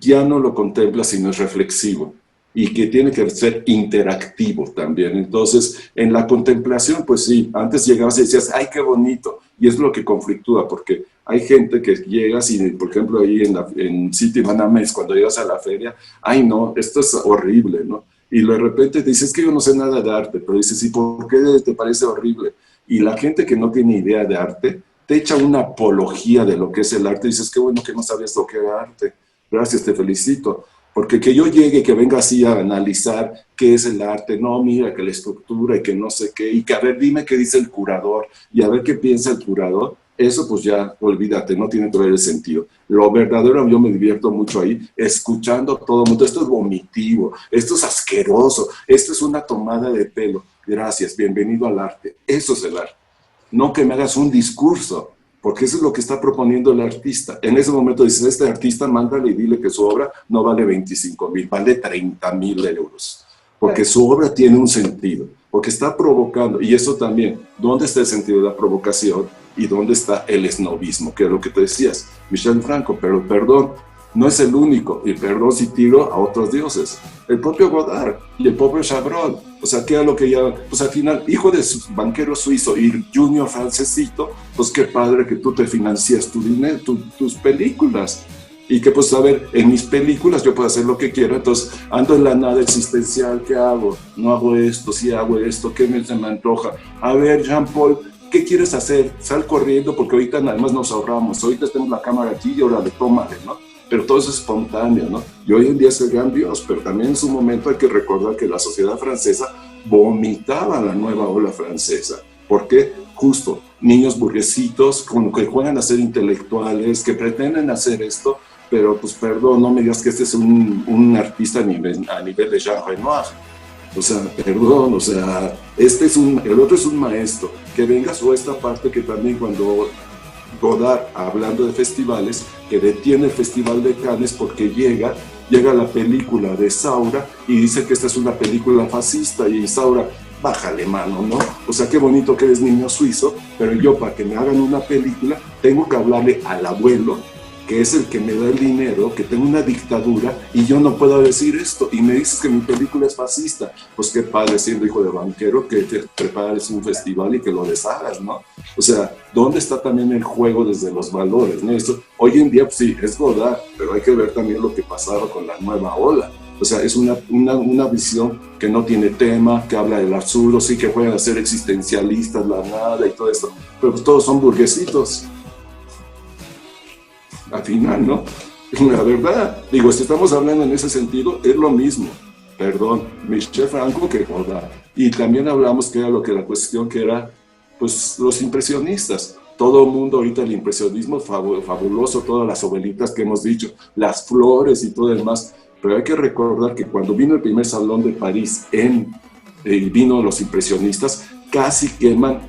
Ya no lo contempla, sino es reflexivo. Y que tiene que ser interactivo también. Entonces, en la contemplación, pues sí, antes llegabas y decías, ¡ay, qué bonito! Y es lo que conflictúa, porque hay gente que llegas y, por ejemplo, ahí en City Banamex, cuando llegas a la feria, ¡ay, no! Esto es horrible, ¿no? Y de repente te dices, es que yo no sé nada de arte, pero dices, ¿y por qué te parece horrible? Y la gente que no tiene idea de arte, te echa una apología de lo que es el arte, y dices, qué bueno que no sabías lo que era arte. Gracias, te felicito. Porque que yo llegue, que venga así a analizar qué es el arte, no, mira, que la estructura y que no sé qué, y que a ver, dime qué dice el curador, y a ver qué piensa el curador, eso pues ya, olvídate, no tiene todo el sentido. Lo verdadero, yo me divierto mucho ahí, escuchando a todo el mundo, esto es vomitivo, esto es asqueroso, esto es una tomada de pelo. Gracias, bienvenido al arte. Eso es el arte. No que me hagas un discurso, porque eso es lo que está proponiendo el artista. En ese momento dices, este artista, mándale y dile que su obra no vale 25,000, vale 30,000 euros. Porque su obra tiene un sentido, porque está provocando. Y eso también, ¿dónde está el sentido de la provocación? ¿Y dónde está el esnovismo? Que es lo que te decías, Michel Franco, pero perdón, no es el único, y perdón si tiro a otros dioses. El propio Godard y el propio Chabrol, o sea, que era lo que ya, pues al final, hijo de banquero suizo y junior francesito, pues qué padre que tú te financias tu dinero, tus películas. Y que pues, a ver, en mis películas yo puedo hacer lo que quiera, entonces ando en la nada existencial, ¿qué hago? No hago esto, sí hago esto, ¿qué se me antoja? A ver, Jean-Paul, ¿qué quieres hacer? Sal corriendo, porque ahorita además nos ahorramos, ahorita tenemos la cámara aquí y ahora le tómale, ¿no? Pero todo eso es espontáneo, ¿no? Y hoy en día es el gran Dios, pero también en su momento hay que recordar que la sociedad francesa vomitaba la nueva ola francesa. ¿Por qué? Justo, niños burguesitos que juegan a ser intelectuales, que pretenden hacer esto, pero pues perdón, no me digas que este es un artista a nivel de Jean Renoir. O sea, perdón, o sea, el otro es un maestro. Que vengas o esta parte que también cuando Godard, hablando de festivales, que detiene el Festival de Cannes porque llega la película de Saura y dice que esta es una película fascista y Saura, bájale mano, ¿no? O sea, qué bonito que eres niño suizo, pero yo para que me hagan una película tengo que hablarle al abuelo, que es el que me da el dinero, que tengo una dictadura y yo no puedo decir esto y me dices que mi película es fascista. Pues qué padre siendo hijo de banquero que te prepares un festival y que lo deshagas, ¿no? O sea, ¿dónde está también el juego desde los valores, ¿no? Esto, hoy en día, pues sí, es Godard, pero hay que ver también lo que pasaba con la nueva ola. O sea, es una visión que no tiene tema, que habla del absurdo, sí que juegan a ser existencialistas, la nada y todo esto, pero pues todos son burguesitos. Al final, ¿no? La verdad, digo, si estamos hablando en ese sentido, es lo mismo. Perdón, Michel Franco que Godard. Y también hablamos que era lo que la cuestión que era, pues, los impresionistas. Todo el mundo ahorita el impresionismo fabuloso, todas las ovelitas que hemos dicho, las flores y todo el demás. Pero hay que recordar que cuando vino el primer Salón de París vino los impresionistas, casi queman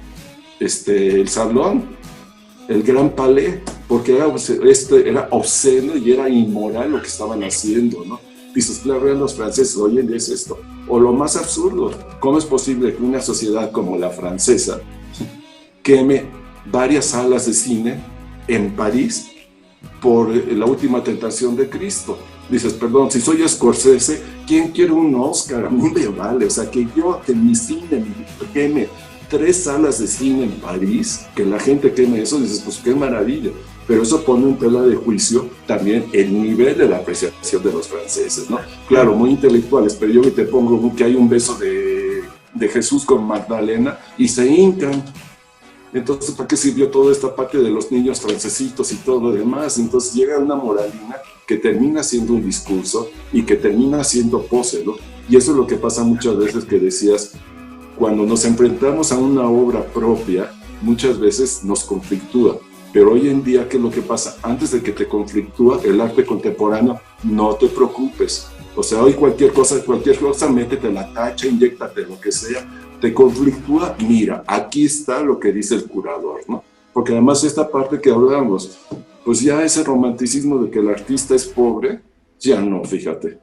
el salón, el Gran Palais, porque era obsceno y era inmoral lo que estaban haciendo, ¿no? Dices, claro, los franceses, oye, es esto. O lo más absurdo, ¿cómo es posible que una sociedad como la francesa queme varias salas de cine en París por La Última Tentación de Cristo? Dices, perdón, si soy Scorsese, ¿quién quiere un Oscar? A mí me vale, o sea, que mi cine queme 3 salas de cine en París, que la gente queme eso, dices, pues qué maravilla. Pero eso pone en tela de juicio también el nivel de la apreciación de los franceses, ¿no? Claro, muy intelectuales, pero yo te pongo que hay un beso de Jesús con Magdalena y se hincan. Entonces, ¿para qué sirvió toda esta parte de los niños francesitos y todo lo demás? Entonces llega una moralina que termina siendo un discurso y que termina siendo pose, ¿no? Y eso es lo que pasa muchas veces que decías, cuando nos enfrentamos a una obra propia, muchas veces nos conflictúa. Pero hoy en día, ¿qué es lo que pasa? Antes de que te conflictúa el arte contemporáneo, no te preocupes. O sea, hoy cualquier cosa, métete la tacha, inyéctate lo que sea, te conflictúa, mira, aquí está lo que dice el curador, ¿no? Porque además esta parte que hablamos, pues ya ese romanticismo de que el artista es pobre, ya no, fíjate.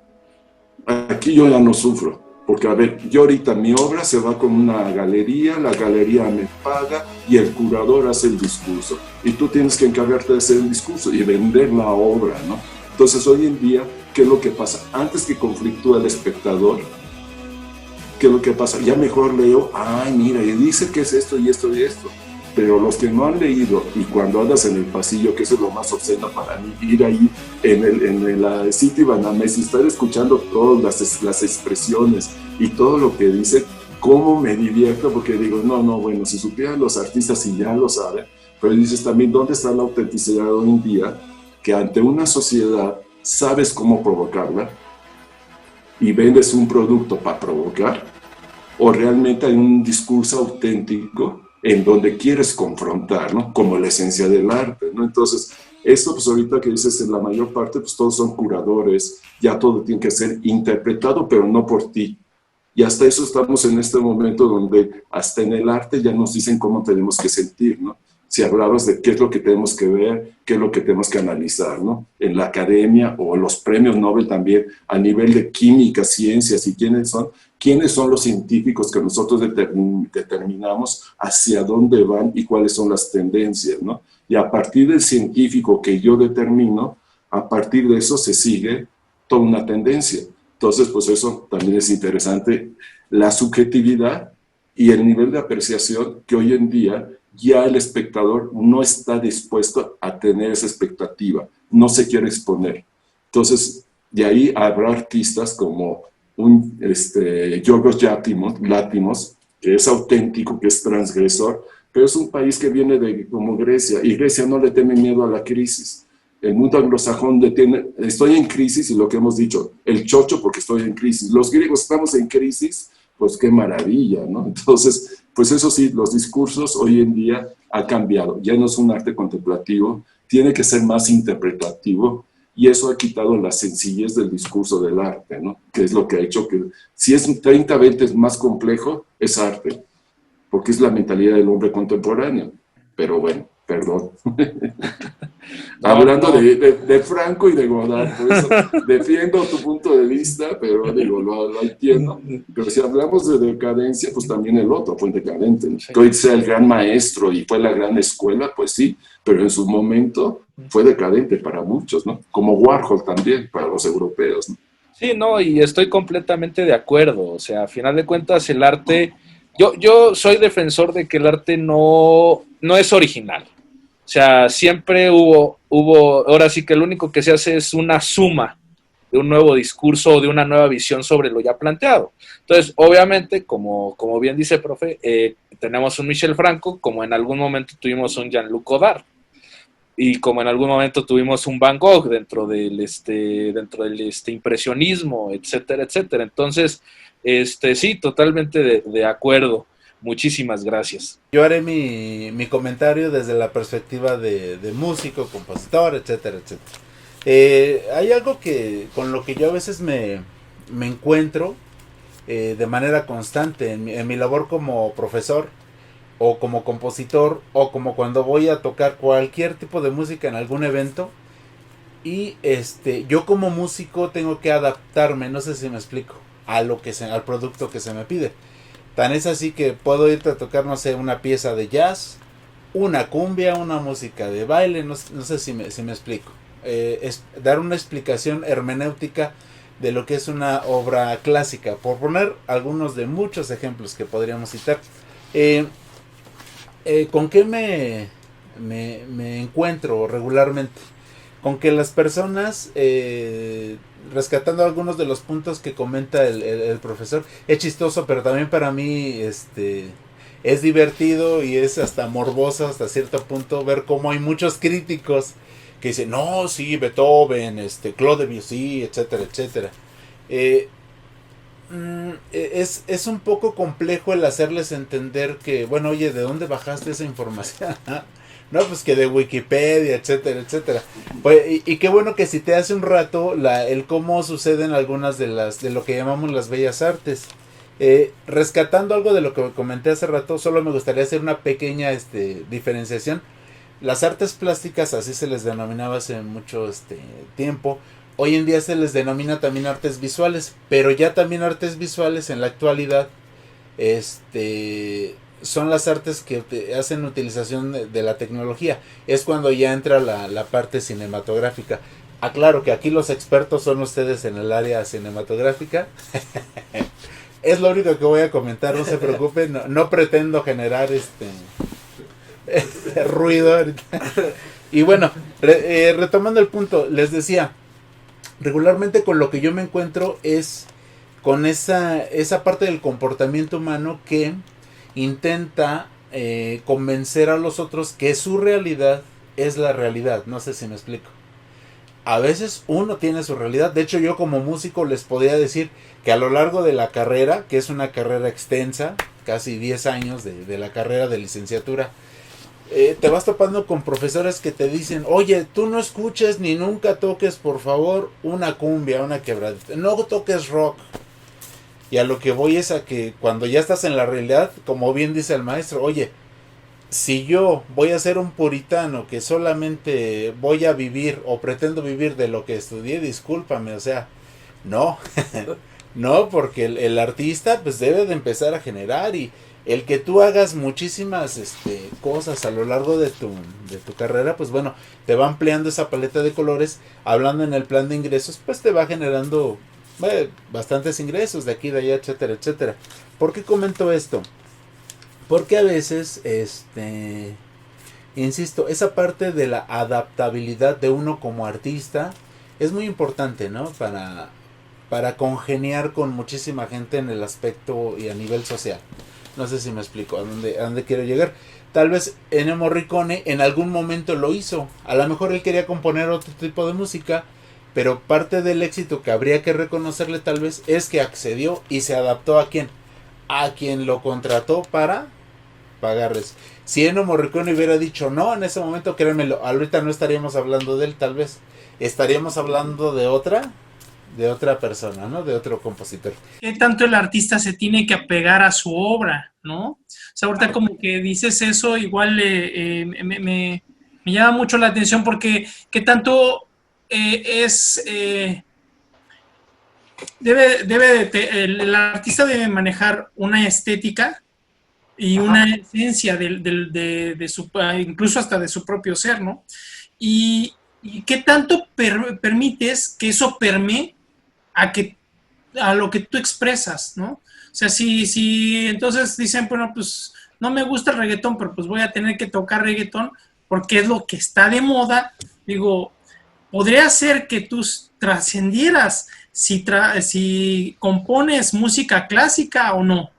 Aquí yo ya no sufro. Porque, a ver, yo ahorita mi obra se va con una galería, la galería me paga y el curador hace el discurso. Y tú tienes que encargarte de hacer el discurso y vender la obra, ¿no? Entonces, hoy en día, ¿qué es lo que pasa? Antes que conflictúa el espectador, ¿qué es lo que pasa? Ya mejor leo, ay, mira, y dice que es esto y esto y esto. Pero los que no han leído, y cuando andas en el pasillo, que eso es lo más obsceno para mí, ir ahí en la City Banamex y estar escuchando todas las expresiones y todo lo que dice, cómo me divierto, porque digo, no, bueno, si supieran los artistas y ya lo saben, pero dices también, ¿dónde está la autenticidad hoy en día? Que ante una sociedad sabes cómo provocarla y vendes un producto para provocar, o realmente hay un discurso auténtico en donde quieres confrontar, ¿no? Como la esencia del arte, ¿no? Entonces, esto, pues ahorita que dices, en la mayor parte, pues todos son curadores, ya todo tiene que ser interpretado, pero no por ti. Y hasta eso estamos en este momento donde hasta en el arte ya nos dicen cómo tenemos que sentir, ¿no? Si hablabas de qué es lo que tenemos que ver, qué es lo que tenemos que analizar, ¿no? En la academia o los premios Nobel también, a nivel de química, ciencias y quiénes son los científicos que nosotros determinamos hacia dónde van y cuáles son las tendencias, ¿no? Y a partir del científico que yo determino, a partir de eso se sigue toda una tendencia. Entonces, pues eso también es interesante, la subjetividad y el nivel de apreciación que hoy en día ya el espectador no está dispuesto a tener esa expectativa, no se quiere exponer. Entonces, de ahí habrá artistas como Yorgos Lanthimos, que es auténtico, que es transgresor, pero es un país que viene como Grecia, y Grecia no le teme miedo a la crisis. El mundo anglosajón estoy en crisis, y lo que hemos dicho, el chocho porque estoy en crisis. Los griegos estamos en crisis, pues qué maravilla, ¿no? Entonces, pues eso sí, los discursos hoy en día han cambiado. Ya no es un arte contemplativo, tiene que ser más interpretativo, y eso ha quitado la sencillez del discurso del arte, ¿no? Que es lo que ha hecho que, si es 30 veces más complejo, es arte, porque es la mentalidad del hombre contemporáneo. Pero bueno, perdón. Hablando de Franco y de Godard, por eso defiendo tu punto de vista, pero digo, lo entiendo. Pero si hablamos de decadencia, pues también el otro fue decadente, ¿no? Que hoy sea el gran maestro y fue la gran escuela, pues sí, pero en su momento fue decadente para muchos, ¿no? Como Warhol también, para los europeos, ¿no? Sí, no, y estoy completamente de acuerdo. O sea, a final de cuentas, el arte... Yo soy defensor de que el arte no es original. O sea, siempre hubo, ahora sí que lo único que se hace es una suma un nuevo discurso o de una nueva visión sobre lo ya planteado. Entonces, obviamente, como bien dice el profe, tenemos un Michel Franco, como en algún momento tuvimos un Jean-Luc Godard, y como en algún momento tuvimos un Van Gogh dentro del impresionismo, etcétera, etcétera. Entonces, sí, totalmente de acuerdo. Muchísimas gracias. Yo haré mi comentario desde la perspectiva de músico, compositor, etcétera, etcétera. Hay algo con lo que yo a veces me encuentro de manera constante en mi labor como profesor, o como compositor, o como cuando voy a tocar cualquier tipo de música en algún evento. Y yo como músico tengo que adaptarme, no sé si me explico, al producto que se me pide. Tan es así que puedo irte a tocar, no sé, una pieza de jazz, una cumbia, una música de baile, no sé si me explico. Es dar una explicación hermenéutica de lo que es una obra clásica, por poner algunos de muchos ejemplos que podríamos citar. ¿Con qué me encuentro regularmente? Con que las personas, rescatando algunos de los puntos que comenta el profesor, es chistoso, pero también para mí es divertido y es hasta morboso hasta cierto punto ver cómo hay muchos críticos que dicen, no, sí, Beethoven, Claude Debussy, etcétera, etcétera. Es un poco complejo el hacerles entender que, bueno, oye, ¿de dónde bajaste esa información? No, pues que de Wikipedia, etcétera, etcétera. Pues, y qué bueno que cité hace un rato el cómo suceden algunas de lo que llamamos las bellas artes. Rescatando algo de lo que comenté hace rato, solo me gustaría hacer una pequeña diferenciación. Las artes plásticas, así se les denominaba hace mucho tiempo. Hoy en día se les denomina también artes visuales, pero ya también artes visuales en la actualidad son las artes que hacen utilización de la tecnología. Es cuando ya entra la parte cinematográfica. Aclaro que aquí los expertos son ustedes en el área cinematográfica. Es lo único que voy a comentar, no se preocupen, no pretendo generar ruido ahorita. Y bueno, retomando el punto, les decía, regularmente con lo que yo me encuentro es con esa parte del comportamiento humano que intenta convencer a los otros que su realidad es la realidad. No sé si me explico. A veces uno tiene su realidad. De hecho, yo como músico les podría decir que a lo largo de la carrera, que es una carrera extensa, casi 10 años de la carrera de licenciatura, te vas topando con profesores que te dicen, oye, tú no escuches ni nunca toques, por favor, una cumbia, una quebradita, no toques rock. Y a lo que voy es a que cuando ya estás en la realidad, como bien dice el maestro, oye, si yo voy a ser un puritano que solamente voy a vivir o pretendo vivir de lo que estudié, discúlpame, o sea, no, no, porque el artista pues debe de empezar a generar, y el que tú hagas muchísimas cosas a lo largo de tu carrera, pues bueno, te va ampliando esa paleta de colores. Hablando en el plan de ingresos, pues te va generando bastantes ingresos de aquí, de allá, etcétera, etcétera. ¿Por qué comento esto? Porque a veces, insisto, esa parte de la adaptabilidad de uno como artista es muy importante, ¿no? Para congeniar con muchísima gente en el aspecto y a nivel social. No sé si me explico a dónde quiero llegar. Tal vez Ennio Morricone en algún momento lo hizo. A lo mejor él quería componer otro tipo de música, pero parte del éxito que habría que reconocerle tal vez es que accedió y se adaptó a quien lo contrató para pagarles. Si Ennio Morricone hubiera dicho no en ese momento, créanmelo, ahorita no estaríamos hablando de él, tal vez estaríamos hablando de otra persona, ¿no? De otro compositor. ¿Qué tanto el artista se tiene que apegar a su obra, no? O sea, ahorita como que dices eso, igual me llama mucho la atención, porque ¿qué tanto el artista debe manejar una estética y una esencia de su, incluso hasta de su propio ser, ¿no? Y qué tanto permites que eso permee a lo que tú expresas, ¿no? O sea, si entonces dicen, bueno, pues no me gusta el reggaetón, pero pues voy a tener que tocar reggaetón porque es lo que está de moda, digo, podría ser que tú trascendieras si compones música clásica o no.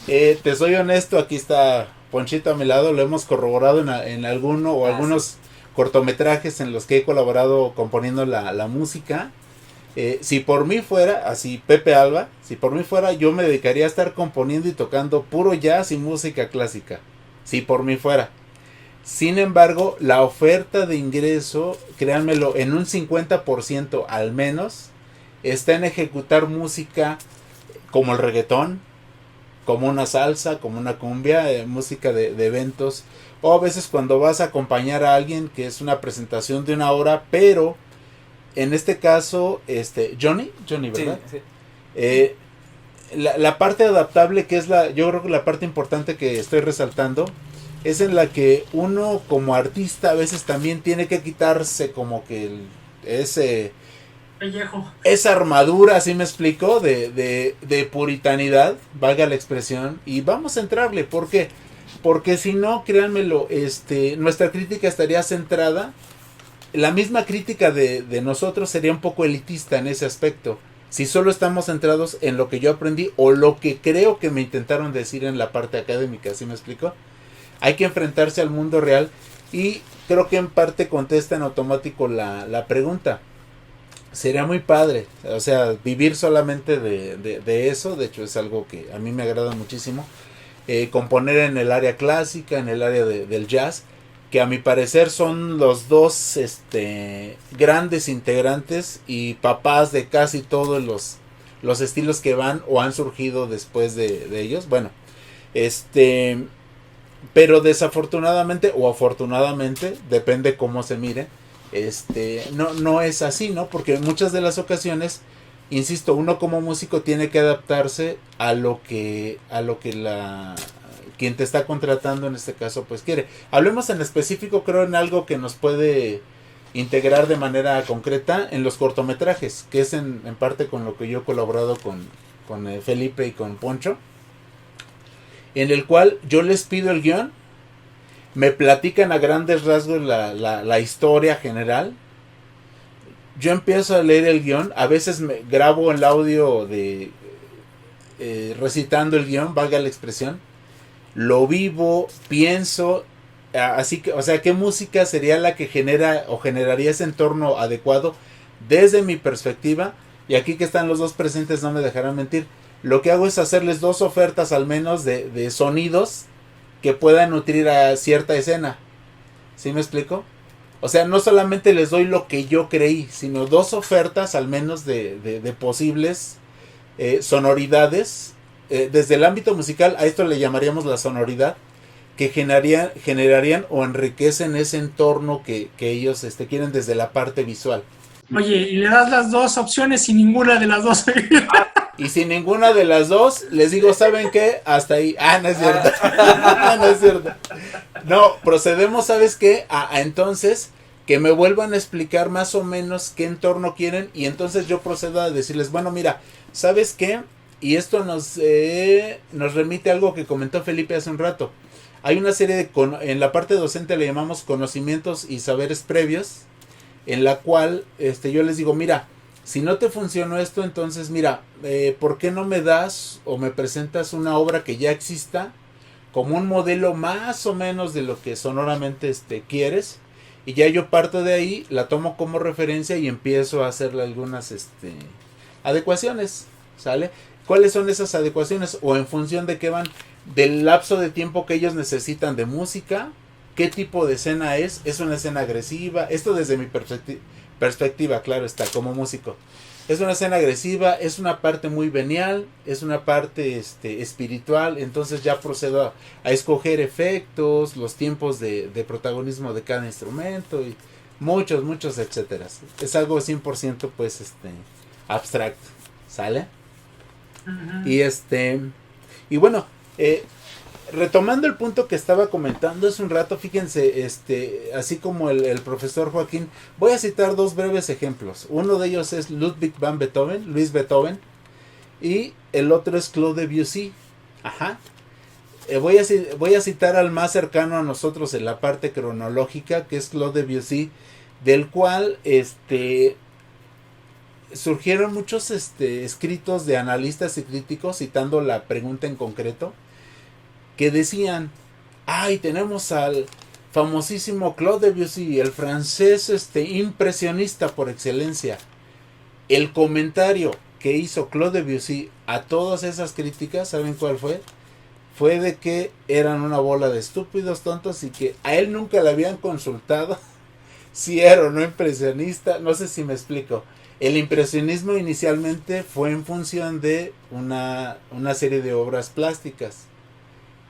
Te soy honesto, aquí está Ponchito a mi lado, lo hemos corroborado en alguno o algunos cortometrajes en los que he colaborado componiendo la música. Si por mí fuera, así Pepe Alba, si por mí fuera, yo me dedicaría a estar componiendo y tocando puro jazz y música clásica. Si por mí fuera. Sin embargo, la oferta de ingreso, créanmelo, en un 50% al menos, está en ejecutar música como el reggaetón, como una salsa, como una cumbia, música de eventos, o a veces cuando vas a acompañar a alguien que es una presentación de 1 hora, pero en este caso, Johnny, ¿verdad? Sí. La parte adaptable, que es yo creo que la parte importante que estoy resaltando, es en la que uno como artista a veces también tiene que quitarse como que esa armadura, así me explico, de puritanidad, valga la expresión, y vamos a entrarle. ¿Por qué? Porque si no, créanmelo, nuestra crítica estaría centrada, la misma crítica de nosotros sería un poco elitista en ese aspecto, si solo estamos centrados en lo que yo aprendí o lo que creo que me intentaron decir en la parte académica, ¿sí me explico? Hay que enfrentarse al mundo real y creo que en parte contesta en automático la pregunta. Sería muy padre, o sea, vivir solamente de eso, de hecho es algo que a mí me agrada muchísimo, componer en el área clásica, en el área del jazz, que a mi parecer son los dos grandes integrantes y papás de casi todos los estilos que van o han surgido después de ellos. Bueno, pero desafortunadamente o afortunadamente, depende cómo se mire, no es así, ¿no? Porque en muchas de las ocasiones, insisto, uno como músico tiene que adaptarse a lo que quien te está contratando en este caso pues quiere. Hablemos en específico, creo, en algo que nos puede integrar de manera concreta en los cortometrajes, que es en parte con lo que yo he colaborado con Felipe y con Poncho, en el cual yo les pido el guión, me platican a grandes rasgos la historia general, yo empiezo a leer el guión, a veces me grabo el audio recitando el guión, valga la expresión, lo vivo, pienso, así que, o sea, ¿qué música sería la que genera o generaría ese entorno adecuado desde mi perspectiva? Y aquí que están los dos presentes no me dejarán mentir. Lo que hago es hacerles 2 ofertas al menos de sonidos que puedan nutrir a cierta escena. ¿Sí me explico? O sea, no solamente les doy lo que yo creí, sino 2 ofertas al menos de posibles sonoridades. Desde el ámbito musical, a esto le llamaríamos la sonoridad, que generarían o enriquecen ese entorno que ellos quieren desde la parte visual. Oye, y le das las 2 opciones y ninguna de las 2. Y si ninguna de las 2, les digo, ¿saben qué? Hasta ahí. No es cierto. No es cierto. No, procedemos, ¿sabes qué? Entonces, que me vuelvan a explicar más o menos qué entorno quieren. Y entonces yo procedo a decirles, bueno, mira, ¿sabes qué? Y esto nos remite a algo que comentó Felipe hace un rato. Hay una serie en la parte docente le llamamos conocimientos y saberes previos, en la cual yo les digo, mira, si no te funcionó esto, entonces mira, ¿por qué no me das o me presentas una obra que ya exista como un modelo más o menos de lo que sonoramente quieres? Y ya yo parto de ahí, la tomo como referencia y empiezo a hacerle algunas adecuaciones, ¿sale? ¿Cuáles son esas adecuaciones? O en función de qué van, del lapso de tiempo que ellos necesitan de música, qué tipo de escena es una escena agresiva, esto desde mi perspectiva, claro está, como músico, es una escena agresiva, es una parte muy venial, es una parte espiritual, entonces ya procedo a escoger efectos, los tiempos de protagonismo de cada instrumento y muchos etcétera. Es algo 100% pues abstracto, ¿sale? Y bueno, retomando el punto que estaba comentando hace un rato, fíjense, así como el profesor Joaquín, voy a citar 2 breves ejemplos. Uno de ellos es Ludwig van Beethoven, Luis Beethoven, y el otro es Claude Debussy. Ajá. Voy a citar al más cercano a nosotros en la parte cronológica, que es Claude Debussy, del cual surgieron muchos escritos de analistas y críticos citando la pregunta en concreto, que decían, ay, tenemos al famosísimo Claude Debussy, el francés impresionista por excelencia. El comentario que hizo Claude Debussy a todas esas críticas, ¿saben cuál fue? Fue de que eran una bola de estúpidos tontos y que a él nunca le habían consultado si era o no impresionista. No sé si me explico. El impresionismo inicialmente fue en función de una serie de obras plásticas.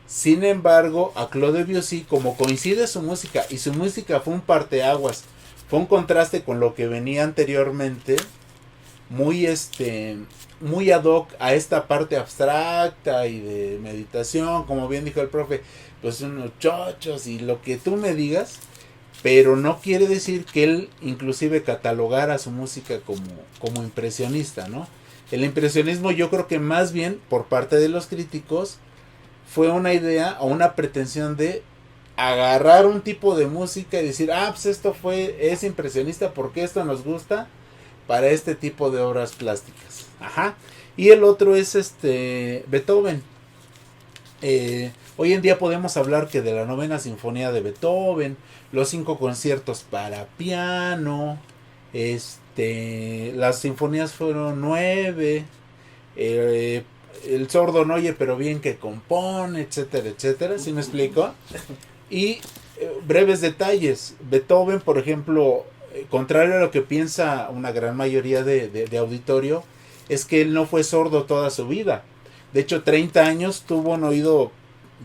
Sin embargo, a Claude Debussy, como coincide su música, y su música fue un parteaguas, fue un contraste con lo que venía anteriormente, muy ad hoc a esta parte abstracta y de meditación, como bien dijo el profe, pues unos chochos y lo que tú me digas, pero no quiere decir que él inclusive catalogara su música como impresionista, ¿no? El impresionismo, yo creo que más bien por parte de los críticos fue una idea o una pretensión de agarrar un tipo de música y decir, pues esto es impresionista porque esto nos gusta para este tipo de obras plásticas. Ajá. Y el otro es Beethoven. Hoy en día podemos hablar que de la novena sinfonía de Beethoven, los 5 conciertos para piano, las sinfonías fueron 9, el sordo no oye pero bien que compone, etcétera, etcétera, ¿sí me explico? Y breves detalles, Beethoven, por ejemplo, contrario a lo que piensa una gran mayoría de auditorio, es que él no fue sordo toda su vida. De hecho, 30 años tuvo un oído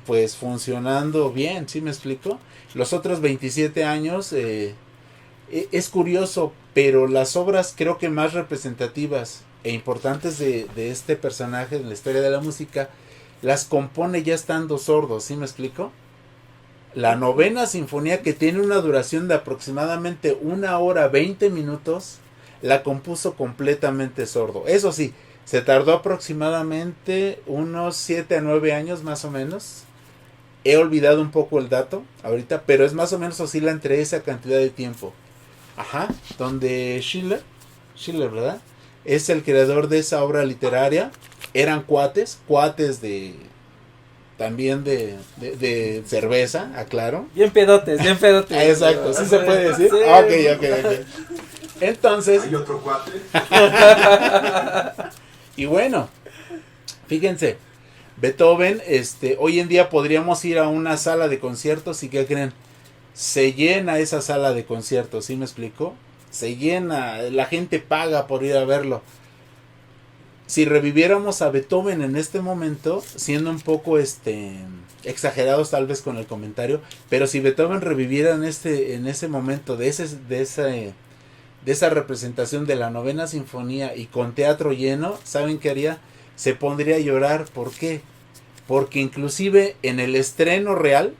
pues funcionando bien, ¿sí me explico? Los otros 27 años, es curioso, pero las obras creo que más representativas e importantes de este personaje en la historia de la música, las compone ya estando sordo, ¿sí me explico? La novena sinfonía, que tiene una duración de aproximadamente 1 hora 20 minutos, la compuso completamente sordo. Eso sí, se tardó aproximadamente unos 7 a 9 años más o menos. He olvidado un poco el dato ahorita, pero es más o menos oscila entre esa cantidad de tiempo. Ajá, donde Schiller, ¿verdad? Es el creador de esa obra literaria. Eran cuates también de cerveza, aclaro. Bien pedotes. Exacto, ¿sí se puede decir? Sí. Ok. Entonces... ¿Hay otro cuate? Y bueno, fíjense, Beethoven, hoy en día podríamos ir a una sala de conciertos y ¿qué creen? Se llena esa sala de conciertos, ¿sí me explico? Se llena, la gente paga por ir a verlo. Si reviviéramos a Beethoven en este momento, siendo un poco exagerados tal vez con el comentario, pero si Beethoven reviviera en ese momento de esa representación de la novena sinfonía y con teatro lleno, ¿saben qué haría? Se pondría a llorar. ¿Por qué? Porque inclusive en el estreno real,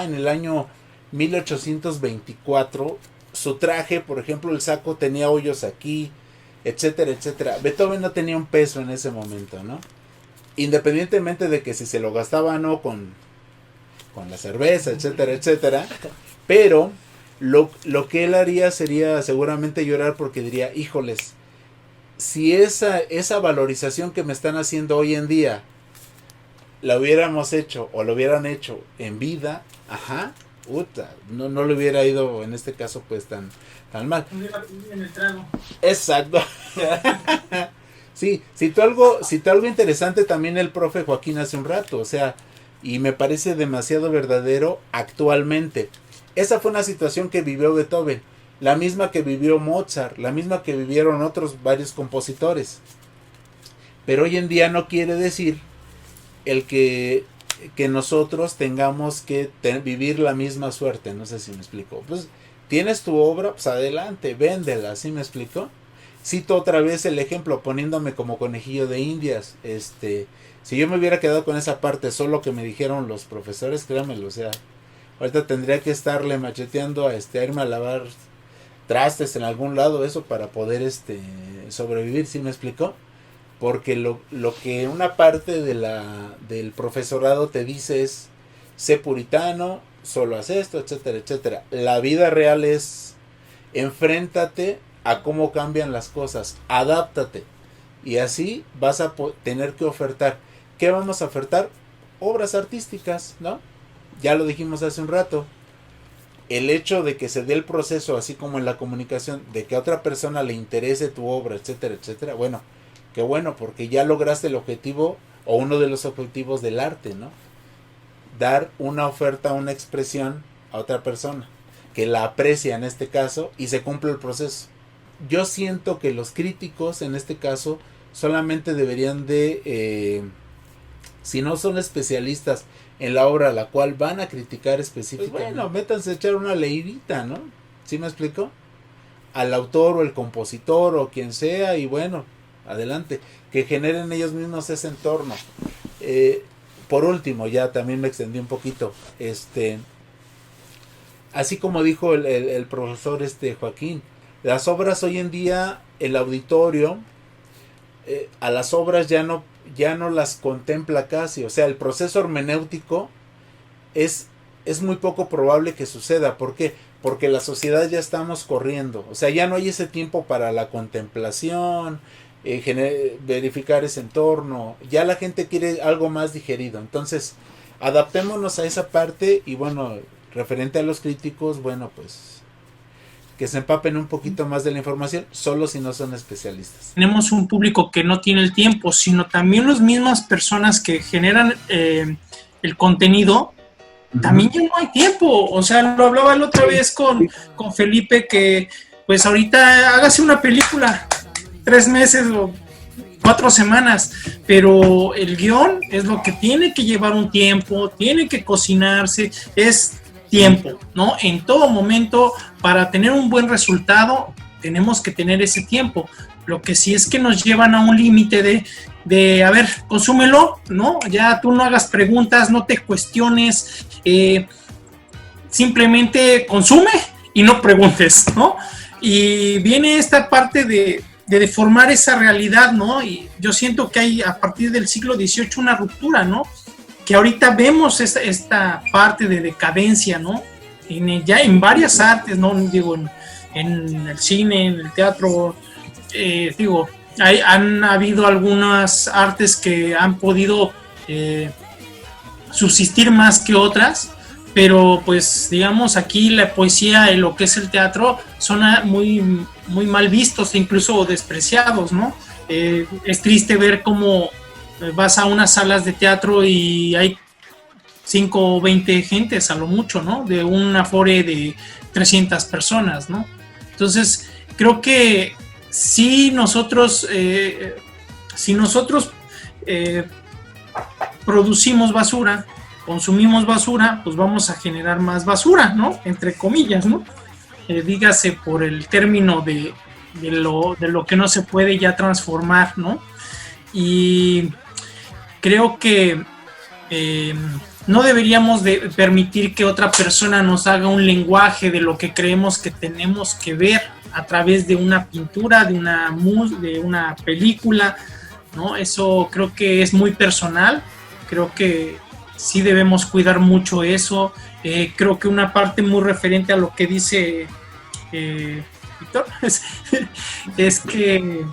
en el año 1824, su traje, por ejemplo, el saco tenía hoyos aquí, etcétera, etcétera. Beethoven no tenía un peso en ese momento, ¿no? Independientemente de que si se lo gastaba o no con la cerveza, etcétera, etcétera. Pero lo que él haría sería seguramente llorar porque diría, híjoles, si esa valorización que me están haciendo hoy en día la hubiéramos hecho o lo hubieran hecho en vida, no le hubiera ido en este caso pues tan mal. En el trago. Exacto. Sí, citó algo interesante también el profe Joaquín hace un rato, o sea, y me parece demasiado verdadero actualmente. Esa fue una situación que vivió Beethoven, la misma que vivió Mozart, la misma que vivieron otros varios compositores. Pero hoy en día no quiere decir el que nosotros tengamos que vivir la misma suerte, no sé si me explico. Pues tienes tu obra, pues adelante, véndela, ¿sí me explico? Cito otra vez el ejemplo poniéndome como conejillo de indias. Si yo me hubiera quedado con esa parte solo que me dijeron los profesores, créanmelo, o sea, ahorita tendría que estarle macheteando a irme a lavar trastes en algún lado, eso para poder sobrevivir, ¿sí me explicó? Porque lo que una parte del profesorado te dice es, sé puritano, solo haz esto, etcétera, etcétera. La vida real es enfréntate a cómo cambian las cosas, adáptate, y así vas a tener que ofertar. ¿Qué vamos a ofertar? Obras artísticas, ¿no? Ya lo dijimos hace un rato. El hecho de que se dé el proceso, así como en la comunicación, de que a otra persona le interese tu obra, etcétera, etcétera, bueno, qué bueno, porque ya lograste el objetivo, o uno de los objetivos del arte, ¿no? Dar una oferta, una expresión a otra persona, que la aprecia en este caso, y se cumple el proceso. Yo siento que los críticos, en este caso, solamente deberían de, si no son especialistas en la obra a la cual van a criticar específicamente, bueno, métanse a echar una leidita, ¿no? ¿Sí me explico? Al autor o el compositor o quien sea, y bueno, adelante, que generen ellos mismos ese entorno. Por último, ya también me extendí un poquito, así como dijo el profesor Joaquín, las obras hoy en día, el auditorio, a las obras ya no las contempla casi, o sea, el proceso hermenéutico es muy poco probable que suceda. ¿Por qué? Porque la sociedad ya estamos corriendo, o sea, ya no hay ese tiempo para la contemplación, verificar ese entorno, ya la gente quiere algo más digerido. Entonces, adaptémonos a esa parte, y bueno, referente a los críticos, bueno, pues que se empapen un poquito más de la información, solo si no son especialistas. Tenemos un público que no tiene el tiempo, sino también las mismas personas que generan el contenido, también ya no hay tiempo. O sea, lo hablaba la otra vez con Felipe, que pues ahorita hágase una película, 3 meses o 4 semanas, pero el guión es lo que tiene que llevar un tiempo, tiene que cocinarse, es tiempo, ¿no? En todo momento, para tener un buen resultado, tenemos que tener ese tiempo. Lo que sí es que nos llevan a un límite de, a ver, consúmelo, ¿no? Ya tú no hagas preguntas, no te cuestiones, simplemente consume y no preguntes, ¿no? Y viene esta parte de deformar esa realidad, ¿no? Y yo siento que hay, a partir del siglo XVIII, una ruptura, ¿no? Que ahorita vemos esta parte de decadencia, ¿no? Ya en varias artes, ¿no? Digo, en el cine, en el teatro, han habido algunas artes que han podido subsistir más que otras, pero pues digamos aquí la poesía y lo que es el teatro son muy, muy mal vistos e incluso despreciados, ¿no? Es triste ver cómo vas a unas salas de teatro y hay 5 o 20 gentes a lo mucho, ¿no? De un afore de 300 personas, ¿no? Entonces, creo que si nosotros producimos basura, consumimos basura, pues vamos a generar más basura, ¿no? Entre comillas, ¿no? Dígase por el término de lo que no se puede ya transformar, ¿no? Y creo que no deberíamos de permitir que otra persona nos haga un lenguaje de lo que creemos que tenemos que ver a través de una pintura, de una película, ¿no? Eso creo que es muy personal, creo que sí debemos cuidar mucho eso. Creo que una parte muy referente a lo que dice Víctor es que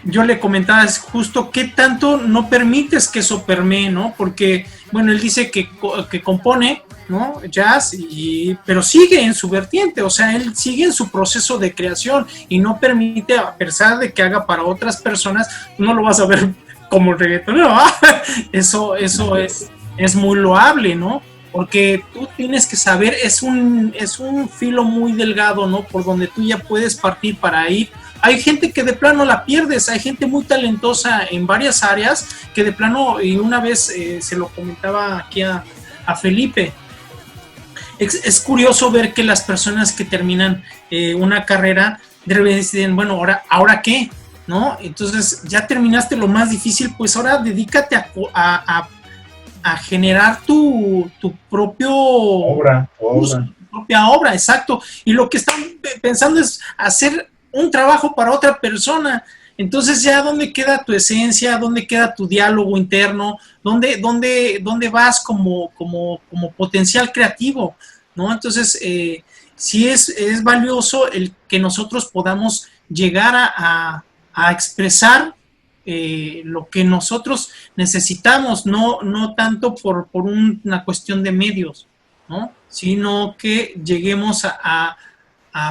yo le comentaba justo qué tanto no permites que eso permee, ¿no? Porque, bueno, él dice que compone, ¿no? Jazz, pero sigue en su vertiente, o sea, él sigue en su proceso de creación y no permite, a pesar de que haga para otras personas, no lo vas a ver como el reggaetonero, ¿no? Eso es muy loable, ¿no? Porque tú tienes que saber, es un filo muy delgado, ¿no? Por donde tú ya puedes partir para ir. Hay gente que de plano la pierdes, hay gente muy talentosa en varias áreas que de plano, y una vez se lo comentaba aquí a Felipe, es curioso ver que las personas que terminan una carrera de repente dicen, bueno, ¿ahora qué? ¿No? Entonces ya terminaste lo más difícil, pues ahora dedícate a generar tu propia obra, exacto. Y lo que están pensando es hacer un trabajo para otra persona. Entonces ya ¿dónde queda tu esencia? ¿Dónde queda tu diálogo interno? ¿Dónde vas como potencial creativo? ¿No? Entonces sí es valioso el que nosotros podamos llegar a expresar lo que nosotros necesitamos, no tanto por una cuestión de medios, ¿no? Sino que lleguemos a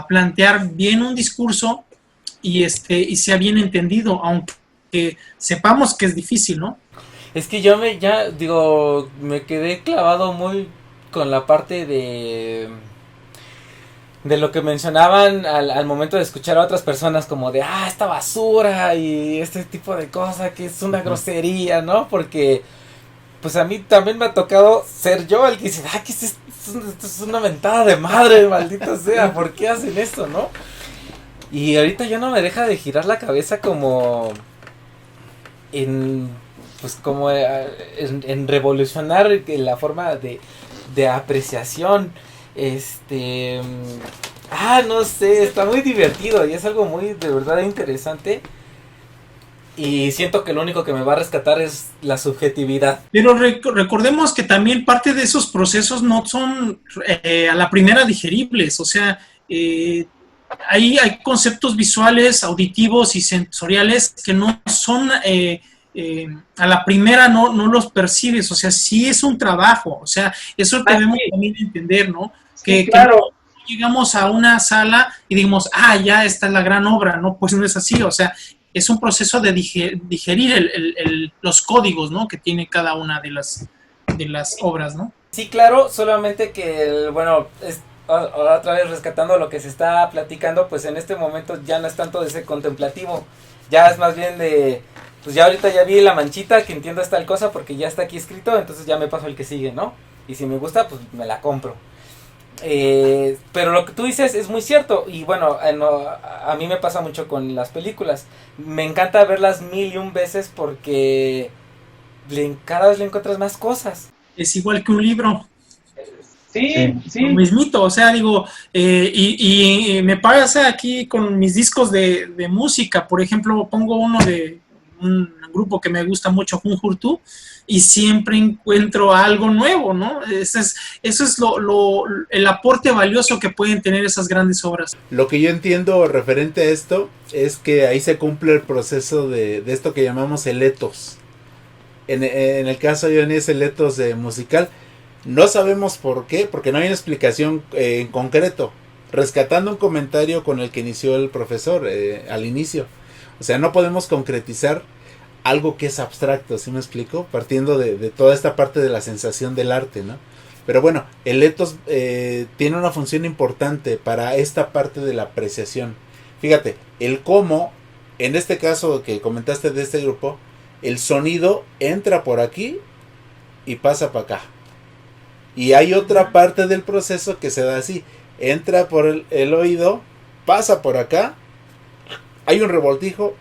plantear bien un discurso y sea bien entendido, aunque sepamos que es difícil, ¿no? Es que me quedé clavado muy con la parte de lo que mencionaban al momento de escuchar a otras personas como de, esta basura y este tipo de cosas que es una grosería, ¿no? Porque pues a mí también me ha tocado ser yo el que dice, que esto es una mentada de madre, maldita sea, ¿por qué hacen esto, no? Y ahorita ya no me deja de girar la cabeza como en revolucionar la forma de apreciación. No sé, está muy divertido y es algo muy de verdad interesante. Y siento que lo único que me va a rescatar es la subjetividad. Pero recordemos que también parte de esos procesos no son a la primera digeribles. O sea, hay conceptos visuales, auditivos y sensoriales que no son a la primera no los percibes. O sea, sí es un trabajo. O sea, eso debemos también entender, ¿no? Sí, claro. Que llegamos a una sala y digamos, ya esta es la gran obra, ¿no? Pues no es así. O sea, es un proceso de digerir los códigos, ¿no? Que tiene cada una de las obras, ¿no? Sí, claro, solamente que, otra vez rescatando lo que se está platicando, pues en este momento ya no es tanto de ser contemplativo, ya es más bien de, pues ya ahorita ya vi la manchita, que entiendo es tal cosa porque ya está aquí escrito, entonces ya me paso el que sigue, ¿no? Y si me gusta, pues me la compro. Pero lo que tú dices es muy cierto y bueno, a mí me pasa mucho con las películas. Me encanta verlas 1000 veces porque cada vez le encuentras más cosas. Es igual que un libro. Sí. Lo mismito, o sea, digo, y me pasa aquí con mis discos de música. Por ejemplo, pongo uno de un grupo que me gusta mucho, Junjurtu, y siempre encuentro algo nuevo, ¿no? Eso es el aporte valioso que pueden tener esas grandes obras. Lo que yo entiendo referente a esto es que ahí se cumple el proceso de esto que llamamos el etos. En el caso de Johnny es el etos musical. No sabemos por qué, porque no hay una explicación en concreto. Rescatando un comentario con el que inició el profesor al inicio. O sea, no podemos concretizar algo que es abstracto, ¿sí me explico? Partiendo de toda esta parte de la sensación del arte, ¿no? Pero bueno, el etos tiene una función importante para esta parte de la apreciación. Fíjate, el cómo, en este caso que comentaste de este grupo, el sonido entra por aquí y pasa para acá. Y hay otra parte del proceso que se da así, entra por el oído, pasa por acá, hay un revoltijo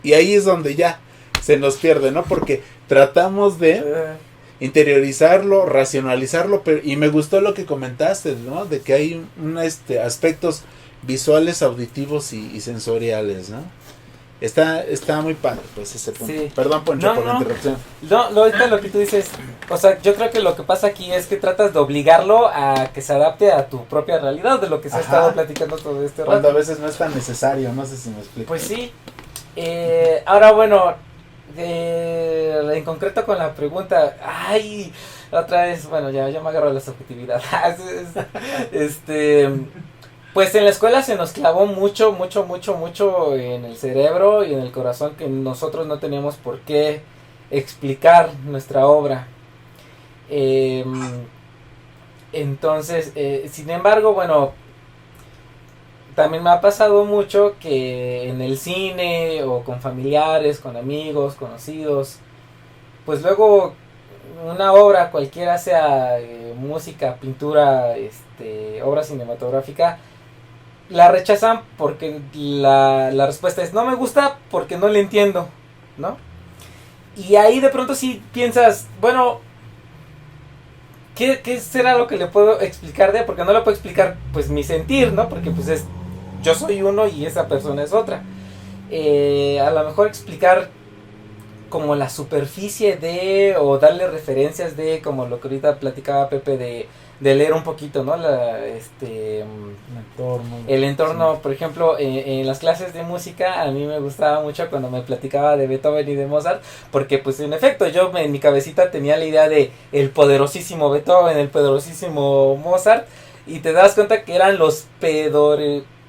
y ahí es donde ya se nos pierde, ¿no? Porque tratamos de interiorizarlo, racionalizarlo, y me gustó lo que comentaste, ¿no? De que hay aspectos visuales, auditivos y sensoriales, ¿no? Está muy padre, pues, ese punto. Sí. Perdón, Poncho, por la interrupción. Ahorita lo que tú dices, o sea, yo creo que lo que pasa aquí es que tratas de obligarlo a que se adapte a tu propia realidad, de lo que se ha estado platicando todo este rato. Cuando a veces no es tan necesario, no sé si me explico. Pues sí. Ahora, bueno, en concreto con la pregunta, otra vez, bueno, ya me agarro la subjetividad. Pues en la escuela se nos clavó mucho en el cerebro y en el corazón que nosotros no teníamos por qué explicar nuestra obra. Entonces, sin embargo, bueno, también me ha pasado mucho que en el cine o con familiares, con amigos, conocidos, pues luego una obra cualquiera, sea música, pintura, obra cinematográfica, la rechazan porque la respuesta es no me gusta porque no le entiendo, ¿no? Y ahí de pronto sí piensas, bueno, ¿qué será lo que le puedo explicar de? Porque no le puedo explicar pues mi sentir, ¿no? Porque pues yo soy uno y esa persona es otra. A lo mejor explicar como la superficie de, o darle referencias de, como lo que ahorita platicaba Pepe, de leer un poquito, ¿no? El entorno, sí. Por ejemplo, en las clases de música a mí me gustaba mucho cuando me platicaba de Beethoven y de Mozart, porque pues en efecto yo en mi cabecita tenía la idea de el poderosísimo Beethoven, el poderosísimo Mozart, y te das cuenta que eran los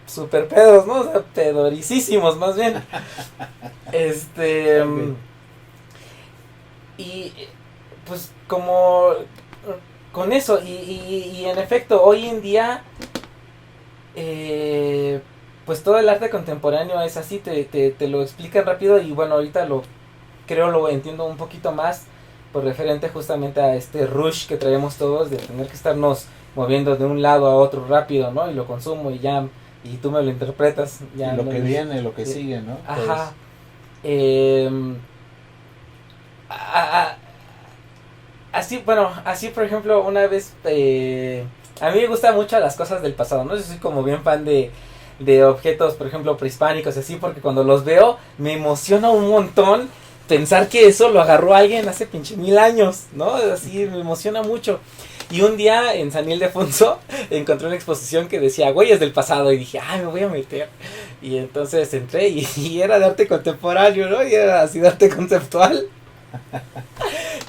super pedos, ¿no? O sea, pedoricísimos más bien. Okay. Y pues como con eso, y en efecto, hoy en día, pues todo el arte contemporáneo es así, te lo explican rápido, y bueno, ahorita lo entiendo un poquito más, por referente justamente a este rush que traemos todos, de tener que estarnos moviendo de un lado a otro rápido, ¿no? Y lo consumo y ya, y tú me lo interpretas. Ya y lo que viene, lo que sigue, ¿no? Ajá. Así por ejemplo, una vez, a mí me gustan mucho las cosas del pasado, ¿no? Yo soy como bien fan de objetos, por ejemplo, prehispánicos, así, porque cuando los veo, me emociona un montón pensar que eso lo agarró alguien hace pinche 1000 años, ¿no? Así, me emociona mucho. Y un día en San Ildefonso encontré una exposición que decía güeyes del pasado, y dije, ay, me voy a meter. Y entonces entré y era de arte contemporáneo, ¿no? Y era así de arte conceptual.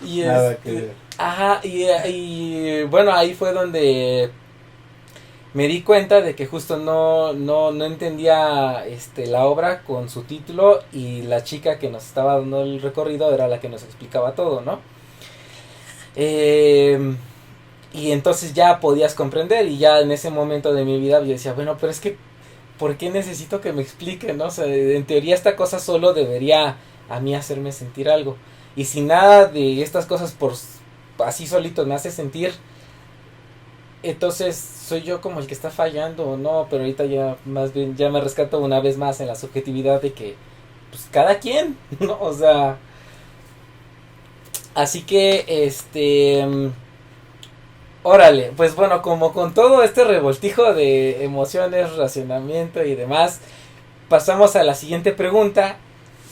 Y nada que ver. Ajá, y bueno, ahí fue donde me di cuenta de que justo no entendía la obra con su título, y la chica que nos estaba dando el recorrido era la que nos explicaba todo, ¿no? Y entonces ya podías comprender, y ya en ese momento de mi vida yo decía, bueno, pero es que ¿por qué necesito que me expliquen, no? O sea, en teoría esta cosa solo debería a mí hacerme sentir algo, y si nada de estas cosas por así solito me hace sentir, entonces soy yo como el que está fallando o no. Pero ahorita ya más bien ya me rescato una vez más en la subjetividad de que pues cada quien, ¿no? O sea, así que órale, pues bueno, como con todo este revoltijo de emociones, racionamiento y demás, pasamos a la siguiente pregunta,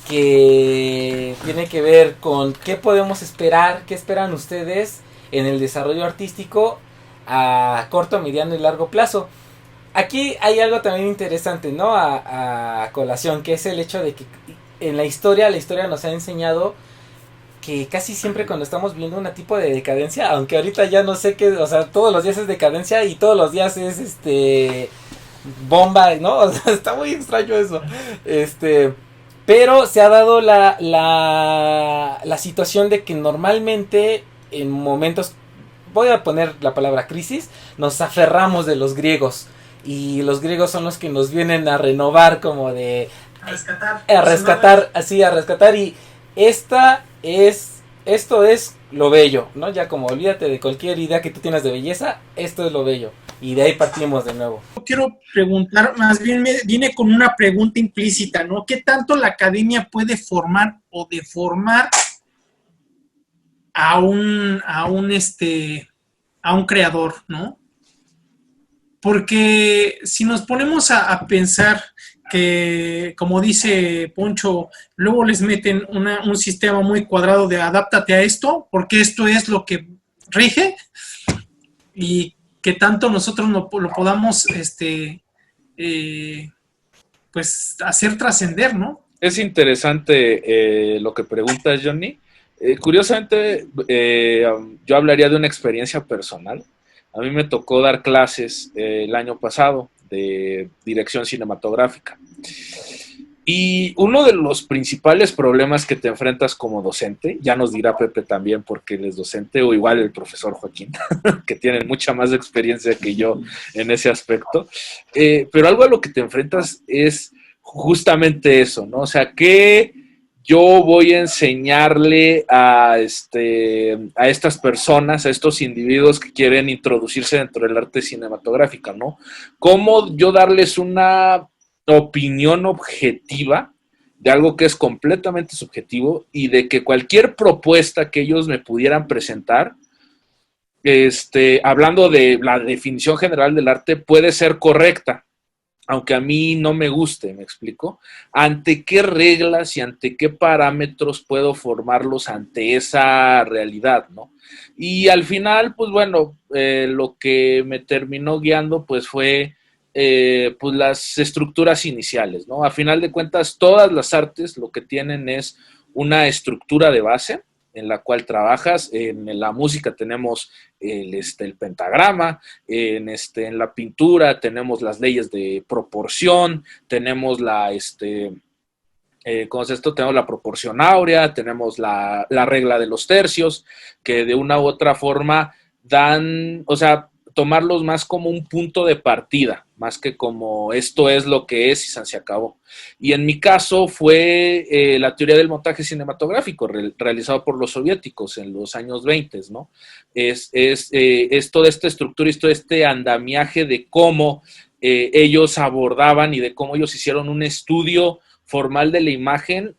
que tiene que ver con qué podemos esperar, qué esperan ustedes en el desarrollo artístico a corto, mediano y largo plazo. Aquí hay algo también interesante, ¿no? A colación, que es el hecho de que en la historia nos ha enseñado que casi siempre cuando estamos viendo un tipo de decadencia, aunque ahorita ya no sé qué, o sea, todos los días es decadencia y todos los días es bomba, ¿no? O sea, está muy extraño eso. Pero se ha dado la situación de que normalmente en momentos, voy a poner la palabra crisis, nos aferramos de los griegos, y los griegos son los que nos vienen a renovar, como de a rescatar, y esto es lo bello, ¿no? Ya como olvídate de cualquier idea que tú tienes de belleza, esto es lo bello, y de ahí partimos de nuevo. Quiero preguntar, más bien viene con una pregunta implícita, ¿no? ¿Qué tanto la academia puede formar o deformar a un creador, ¿no? Porque si nos ponemos a pensar que, como dice Poncho, luego les meten un sistema muy cuadrado de adáptate a esto, porque esto es lo que rige, y que tanto nosotros lo podamos pues hacer trascender, ¿no? Es interesante lo que preguntas, Johnny. Curiosamente, yo hablaría de una experiencia personal. A mí me tocó dar clases el año pasado de dirección cinematográfica. Y uno de los principales problemas que te enfrentas como docente, ya nos dirá Pepe también porque él es docente, o igual el profesor Joaquín, que tienen mucha más experiencia que yo en ese aspecto, pero algo a lo que te enfrentas es justamente eso, ¿no? O sea, que yo voy a enseñarle a estas personas, a estos individuos que quieren introducirse dentro del arte cinematográfico, ¿no? ¿Cómo yo darles una opinión objetiva de algo que es completamente subjetivo, y de que cualquier propuesta que ellos me pudieran presentar, hablando de la definición general del arte, puede ser correcta? aunque a mí no me guste, ¿me explico? ¿Ante qué reglas y ante qué parámetros puedo formarlos ante esa realidad, ¿no? Y al final, pues bueno, lo que me terminó guiando, pues fue pues las estructuras iniciales, ¿no? A final de cuentas, todas las artes lo que tienen es una estructura de base en la cual trabajas. En la música tenemos el pentagrama, en la pintura tenemos las leyes de proporción, tenemos ¿cómo es esto? Tenemos la proporción áurea, tenemos la regla de los tercios, que de una u otra forma dan, o sea, tomarlos más como un punto de partida, más que como esto es lo que es y se acabó. Y en mi caso fue la teoría del montaje cinematográfico realizado por los soviéticos en los años 20, ¿no? Es toda esta estructura y todo este andamiaje de cómo ellos abordaban y de cómo ellos hicieron un estudio formal de la imagen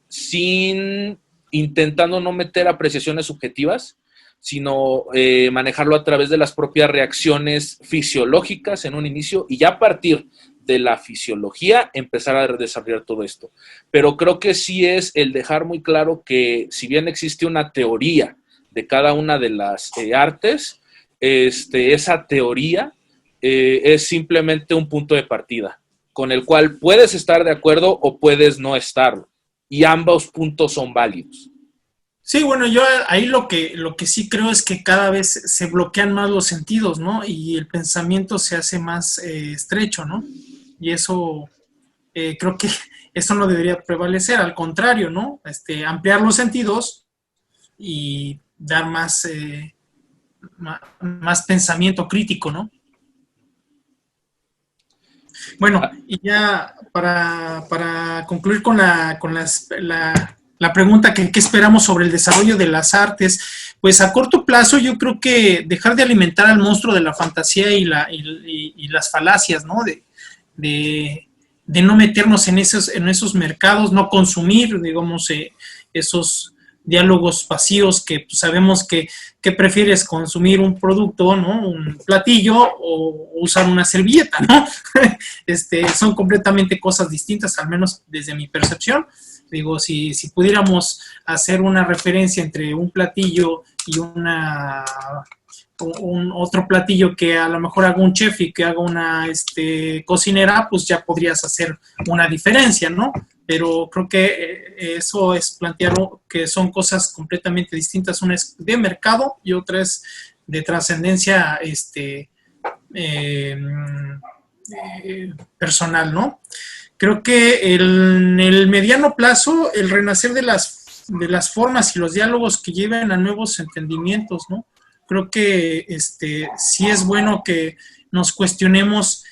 intentando no meter apreciaciones subjetivas, sino manejarlo a través de las propias reacciones fisiológicas en un inicio y ya a partir de la fisiología empezar a desarrollar todo esto. Pero creo que sí es el dejar muy claro que si bien existe una teoría de cada una de las artes, esa teoría es simplemente un punto de partida con el cual puedes estar de acuerdo o puedes no estarlo. Y ambos puntos son válidos. Sí, bueno, yo ahí lo que sí creo es que cada vez se bloquean más los sentidos, ¿no? Y el pensamiento se hace más estrecho, ¿no? Y eso, creo que eso no debería prevalecer, al contrario, ¿no? Ampliar los sentidos y dar más pensamiento crítico, ¿no? Bueno, y ya para concluir con la pregunta que esperamos sobre el desarrollo de las artes, pues a corto plazo yo creo que dejar de alimentar al monstruo de la fantasía y las falacias, ¿no? De no meternos en esos mercados, no consumir, digamos, esos diálogos vacíos que pues, sabemos que prefieres consumir un producto, ¿no? Un platillo o usar una servilleta, ¿no? Son completamente cosas distintas, al menos desde mi percepción. Digo, si pudiéramos hacer una referencia entre un platillo y otro platillo que a lo mejor haga un chef y que haga una cocinera, pues ya podrías hacer una diferencia, ¿no? Pero creo que eso es plantear que son cosas completamente distintas. Una es de mercado y otra es de trascendencia personal, ¿no? Creo que en el mediano plazo, el renacer de las formas y los diálogos que lleven a nuevos entendimientos, ¿no? Creo que sí es bueno que nos cuestionemos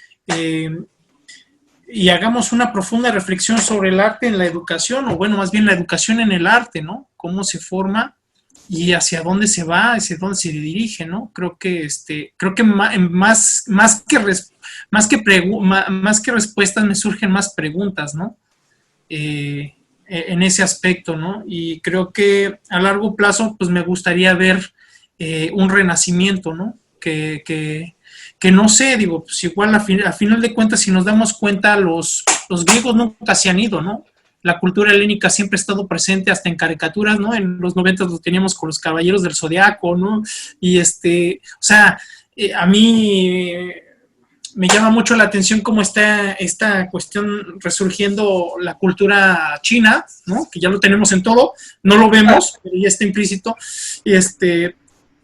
y hagamos una profunda reflexión sobre el arte en la educación, o bueno, más bien la educación en el arte, ¿no? Cómo se forma y hacia dónde se va, hacia dónde se dirige, ¿no? Creo que más que respuestas me surgen más preguntas, ¿no? En ese aspecto, ¿no? Y creo que a largo plazo, pues me gustaría ver un renacimiento, ¿no? Que no sé, digo, pues igual a final de cuentas, si nos damos cuenta, los griegos nunca se han ido, ¿no? La cultura helénica siempre ha estado presente hasta en caricaturas, ¿no? En los 90 lo teníamos con los Caballeros del Zodiaco, ¿no? Y o sea, a mí me llama mucho la atención cómo está esta cuestión resurgiendo la cultura china, ¿no? Que ya lo tenemos en todo, no lo vemos, pero ya está implícito. Y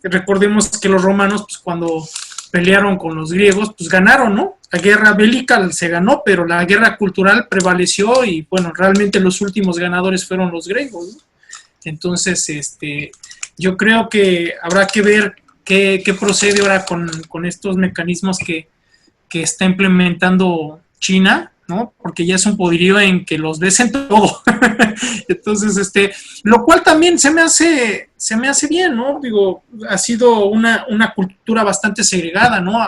recordemos que los romanos, pues cuando pelearon con los griegos, pues ganaron, ¿no? La guerra bélica se ganó, pero la guerra cultural prevaleció y, bueno, realmente los últimos ganadores fueron los griegos, ¿no? Entonces, yo creo que habrá que ver qué procede ahora con estos mecanismos que está implementando China, ¿no? Porque ya es un poderío en que los ves en todo. Entonces, lo cual también se me hace bien, ¿no? Digo, ha sido una cultura bastante segregada, ¿no?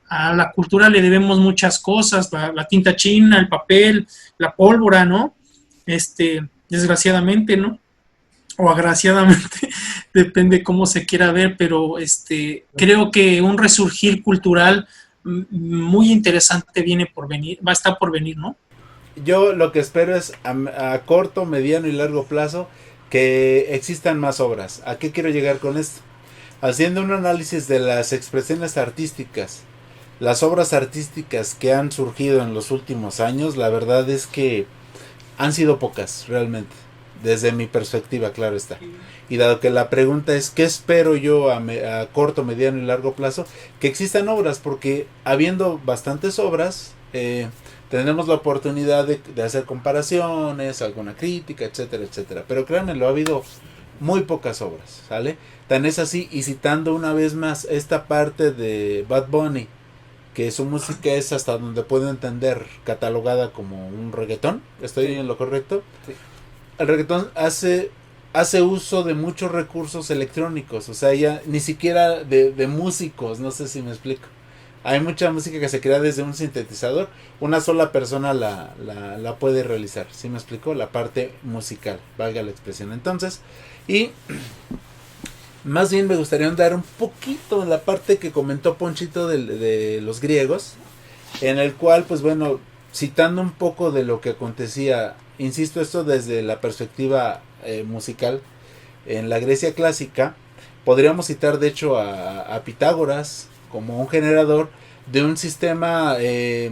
A la cultura le debemos muchas cosas, la tinta china, el papel, la pólvora, ¿no? Desgraciadamente, ¿no? O agraciadamente, depende cómo se quiera ver, pero creo que un resurgir cultural muy interesante viene por venir, va a estar por venir, ¿no? Yo lo que espero es a corto, mediano y largo plazo que existan más obras. ¿A qué quiero llegar con esto? Haciendo un análisis de las expresiones artísticas, las obras artísticas que han surgido en los últimos años, la verdad es que han sido pocas realmente, desde mi perspectiva, claro está. Y dado que la pregunta es ¿qué espero yo a corto, mediano y largo plazo? Que existan obras, porque habiendo bastantes obras, tenemos la oportunidad de hacer comparaciones, alguna crítica, etcétera, etcétera. Pero créanme, lo ha habido muy pocas obras, ¿sale? Tan es así, y citando una vez más esta parte de Bad Bunny, que su música es, hasta donde puedo entender, catalogada como un reggaetón. ¿Estoy en lo correcto? Sí. El reggaetón hace uso de muchos recursos electrónicos, o sea, ya ni siquiera de músicos, no sé si me explico. Hay mucha música que se crea desde un sintetizador, una sola persona la puede realizar, ¿sí me explico? La parte musical, valga la expresión. Entonces, y más bien me gustaría andar un poquito en la parte que comentó Ponchito de los griegos, en el cual, pues bueno, citando un poco de lo que acontecía, insisto, esto desde la perspectiva musical, en la Grecia clásica, podríamos citar de hecho a Pitágoras como un generador de un sistema,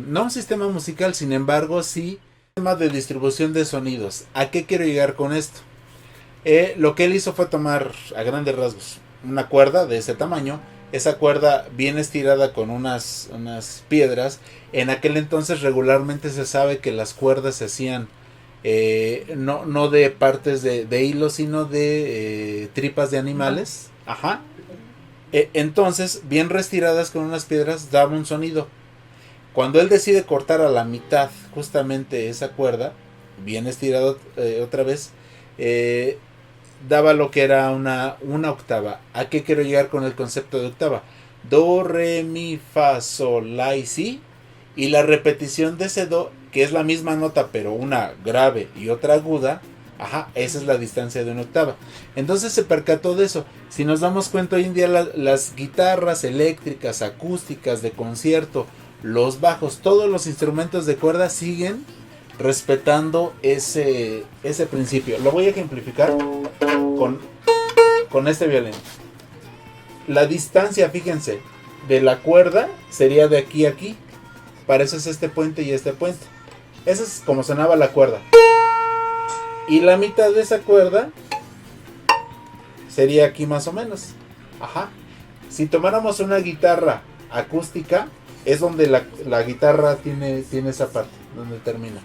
no un sistema musical, sin embargo, sí, un sistema de distribución de sonidos. ¿A qué quiero llegar con esto? Lo que él hizo fue tomar, a grandes rasgos, una cuerda de ese tamaño. Esa cuerda bien estirada con unas piedras. En aquel entonces regularmente se sabe que las cuerdas se hacían no de partes de hilo, sino de tripas de animales. Ajá. Entonces, bien retiradas con unas piedras, daba un sonido. Cuando él decide cortar a la mitad justamente esa cuerda, bien estirado otra vez, daba lo que era una octava. ¿A qué quiero llegar con el concepto de octava? Do, re, mi, fa, sol, la y si. Y la repetición de ese do, que es la misma nota, pero una grave y otra aguda, ajá, esa es la distancia de una octava. Entonces se percató de eso. Si nos damos cuenta hoy en día, las guitarras eléctricas, acústicas, de concierto, los bajos, todos los instrumentos de cuerda siguen respetando ese principio. Lo voy a ejemplificar con este violín. La distancia, fíjense, de la cuerda sería de aquí a aquí. Para eso es este puente y este puente. Eso es como sonaba la cuerda. Y la mitad de esa cuerda sería aquí más o menos. Ajá. Si tomáramos una guitarra acústica, es donde la guitarra tiene esa parte, donde termina.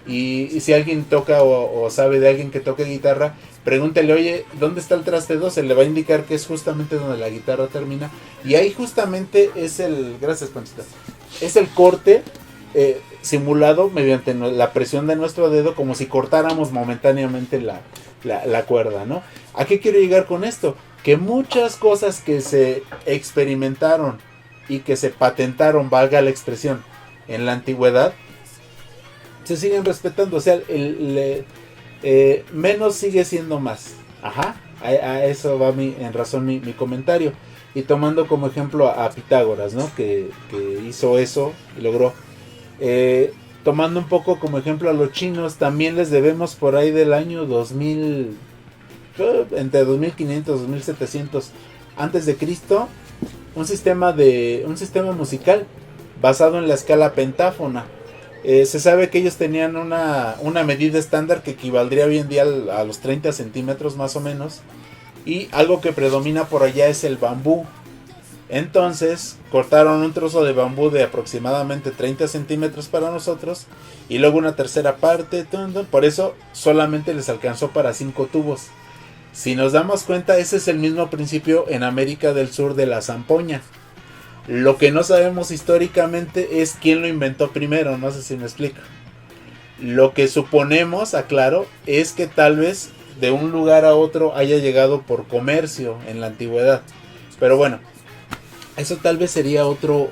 Y si alguien toca o sabe de alguien que toque guitarra, pregúntele, oye, ¿dónde está el traste 2? Se le va a indicar que es justamente donde la guitarra termina. Y ahí justamente es gracias Panchita, es el corte simulado mediante la presión de nuestro dedo, como si cortáramos momentáneamente la cuerda, ¿no? ¿A qué quiero llegar con esto? Que muchas cosas que se experimentaron y que se patentaron, valga la expresión, en la antigüedad, se siguen respetando. O sea, menos sigue siendo más. Ajá, a eso va en razón mi comentario. Y tomando como ejemplo a Pitágoras, ¿no? Que hizo eso y logró. Tomando un poco como ejemplo a los chinos, también les debemos por ahí del año 2000, entre 2500 y 2700 antes de Cristo, un sistema musical basado en la escala pentáfona. Se sabe que ellos tenían una medida estándar que equivaldría hoy en día a los 30 centímetros más o menos. Y algo que predomina por allá es el bambú. Entonces cortaron un trozo de bambú de aproximadamente 30 centímetros para nosotros. Y luego una tercera parte. Por eso solamente les alcanzó para 5 tubos. Si nos damos cuenta, ese es el mismo principio en América del Sur de la zampoña. Lo que no sabemos históricamente es quién lo inventó primero, no sé si me explico. Lo que suponemos, aclaro, es que tal vez de un lugar a otro haya llegado por comercio en la antigüedad. Pero bueno, eso tal vez sería otro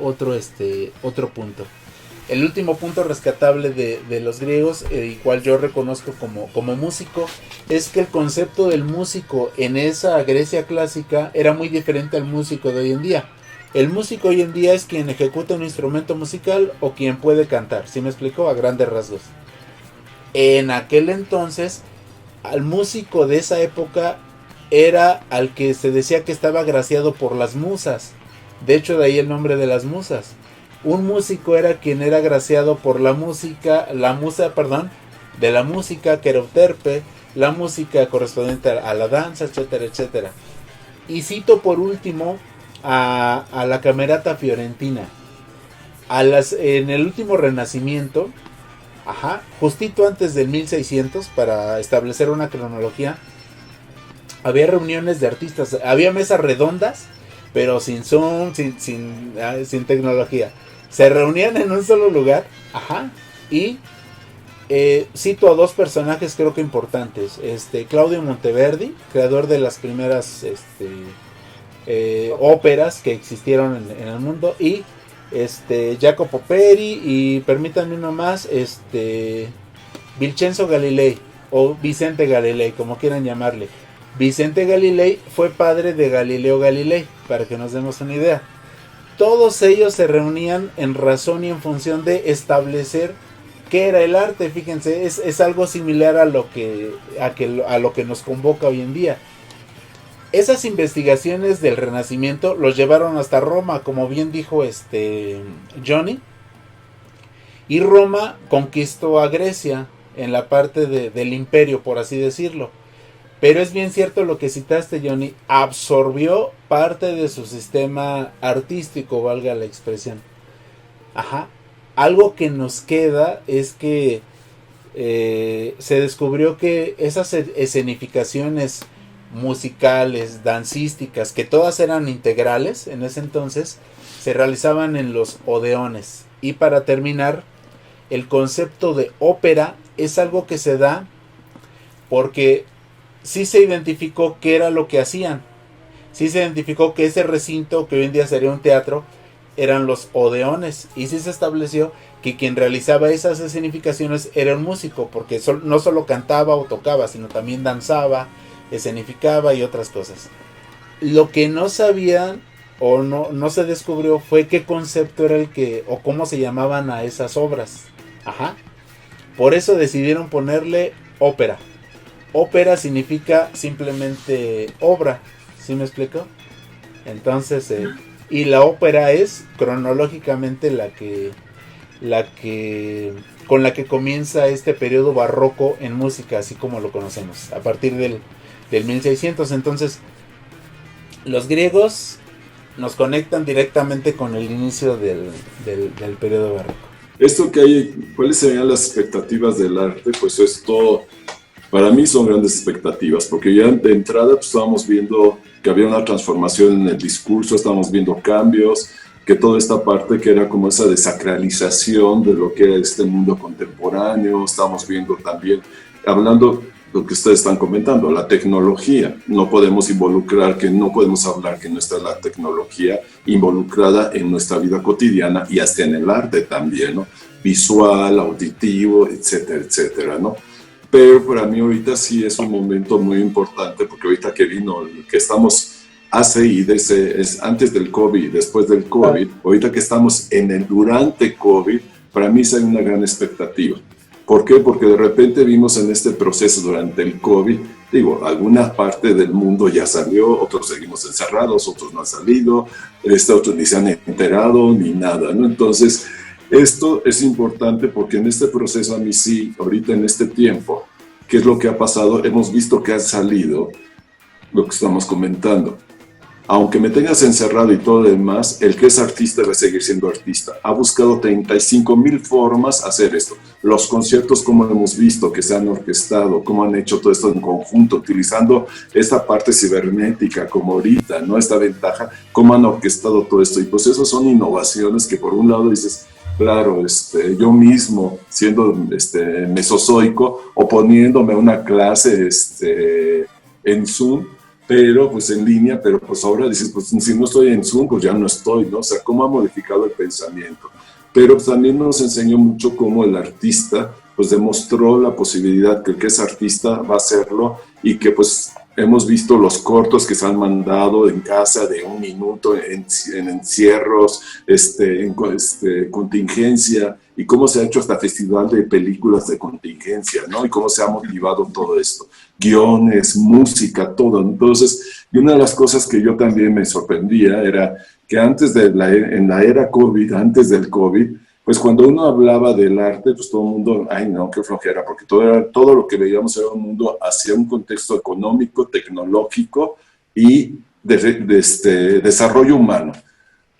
punto. El último punto rescatable de los griegos, igual yo reconozco como músico, es que el concepto del músico en esa Grecia clásica era muy diferente al músico de hoy en día. El músico hoy en día es quien ejecuta un instrumento musical o quien puede cantar, ¿sí me explico? A grandes rasgos. En aquel entonces, al músico de esa época era al que se decía que estaba agraciado por las musas. De hecho, de ahí el nombre de las musas. Un músico era quien era agraciado por la musa, de la música, que era Euterpe, la música correspondiente a la danza, etcétera, etcétera. Y cito por último a la Camerata Fiorentina. En el último Renacimiento, justito antes del 1600, para establecer una cronología, había reuniones de artistas, había mesas redondas, pero sin Zoom, sin tecnología. Se reunían en un solo lugar, y cito a dos personajes creo que importantes. Claudio Monteverdi, creador de las primeras óperas que existieron en el mundo, y Jacopo Peri, y permítanme uno más, Vincenzo Galilei, o Vicente Galilei, como quieran llamarle. Vicente Galilei fue padre de Galileo Galilei, para que nos demos una idea. Todos ellos se reunían en razón y en función de establecer qué era el arte. Fíjense, es algo similar a lo que nos convoca hoy en día. Esas investigaciones del Renacimiento los llevaron hasta Roma, como bien dijo Johnny. Y Roma conquistó a Grecia en la parte del imperio, por así decirlo. Pero es bien cierto lo que citaste, Johnny, absorbió parte de su sistema artístico, valga la expresión. Algo que nos queda es que se descubrió que esas escenificaciones musicales, dancísticas, que todas eran integrales en ese entonces, se realizaban en los odeones. Y para terminar, el concepto de ópera es algo que se da porque sí se identificó qué era lo que hacían. Sí se identificó que ese recinto, que hoy en día sería un teatro, eran los odeones. Y sí se estableció que quien realizaba esas escenificaciones era un músico, porque no solo cantaba o tocaba, sino también danzaba, escenificaba y otras cosas. Lo que no sabían o no se descubrió fue qué concepto era el que, o cómo se llamaban a esas obras. Por eso decidieron ponerle ópera. Ópera significa simplemente obra, ¿sí me explico? Entonces, y la ópera es cronológicamente con la que comienza este periodo barroco en música, así como lo conocemos, a partir del 1600. Entonces, los griegos nos conectan directamente con el inicio del periodo barroco. Esto que hay, ¿cuáles serían las expectativas del arte? Pues esto, para mí son grandes expectativas, porque ya de entrada pues, estábamos viendo que había una transformación en el discurso, estábamos viendo cambios, que toda esta parte que era como esa desacralización de lo que era este mundo contemporáneo, estamos viendo también, hablando lo que ustedes están comentando, la tecnología. No podemos hablar que no está la tecnología involucrada en nuestra vida cotidiana y hasta en el arte también, ¿no? Visual, auditivo, etcétera, etcétera, ¿no? Pero para mí ahorita sí es un momento muy importante, porque ahorita que estamos antes del COVID, después del COVID, ahorita que estamos durante COVID, para mí sí hay una gran expectativa. ¿Por qué? Porque de repente vimos en este proceso durante el COVID, alguna parte del mundo ya salió, otros seguimos encerrados, otros no han salido, otros ni se han enterado, ni nada, ¿no? Entonces, esto es importante porque en este proceso a mí sí, ahorita en este tiempo, ¿qué es lo que ha pasado? Hemos visto que ha salido lo que estamos comentando. Aunque me tengas encerrado y todo lo demás, el que es artista va a seguir siendo artista. Ha buscado 35,000 formas hacer esto. Los conciertos, como hemos visto, que se han orquestado, cómo han hecho todo esto en conjunto, utilizando esta parte cibernética, como ahorita, ¿no? Esta ventaja, cómo han orquestado todo esto. Y pues eso son innovaciones que por un lado dices, claro, yo mismo siendo mesozoico o poniéndome a una clase en Zoom, pero pues en línea, pero pues ahora dices, pues si no estoy en Zoom, pues ya no estoy, ¿no? O sea, cómo ha modificado el pensamiento. Pero pues, también nos enseñó mucho cómo el artista pues demostró la posibilidad que el que es artista va a hacerlo y que pues hemos visto los cortos que se han mandado en casa de 1 minuto, en encierros, contingencia, y cómo se ha hecho hasta festival de películas de contingencia, ¿no? Y cómo se ha motivado todo esto. Guiones, música, todo. Entonces, y una de las cosas que yo también me sorprendía era que en la era COVID, antes del COVID, pues cuando uno hablaba del arte, pues todo el mundo, ay no, qué flojera, porque todo lo que veíamos era un mundo hacia un contexto económico, tecnológico y de desarrollo humano.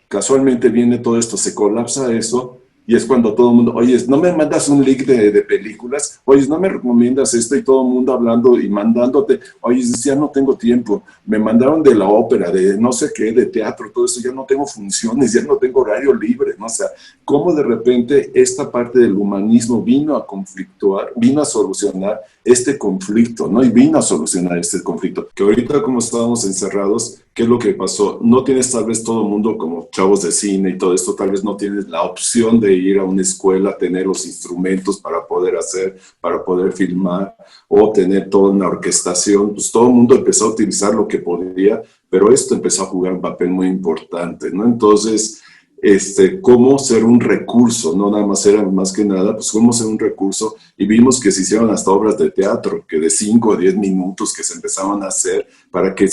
Casualmente viene todo esto, se colapsa eso, y es cuando todo el mundo, oye, no me mandas un link de películas, oye, no me recomiendas esto, y todo el mundo hablando y mandándote, oye, ya no tengo tiempo, me mandaron de la ópera, de no sé qué, de teatro, todo eso, ya no tengo funciones, ya no tengo horario libre, ¿no? O sea, cómo de repente esta parte del humanismo vino a conflictuar, vino a solucionar este conflicto, ¿no? Y vino a solucionar este conflicto, que ahorita como estábamos encerrados, ¿qué es lo que pasó? No tienes tal vez todo el mundo como chavos de cine y todo esto, tal vez no tienes la opción de ir a una escuela, tener los instrumentos para poder filmar o tener toda una orquestación. Pues todo el mundo empezó a utilizar lo que podía, pero esto empezó a jugar un papel muy importante, ¿no? Entonces, cómo ser un recurso, no nada más era más que nada, pues cómo ser un recurso, y vimos que se hicieron hasta obras de teatro, que de 5 a 10 minutos que se empezaban a hacer para que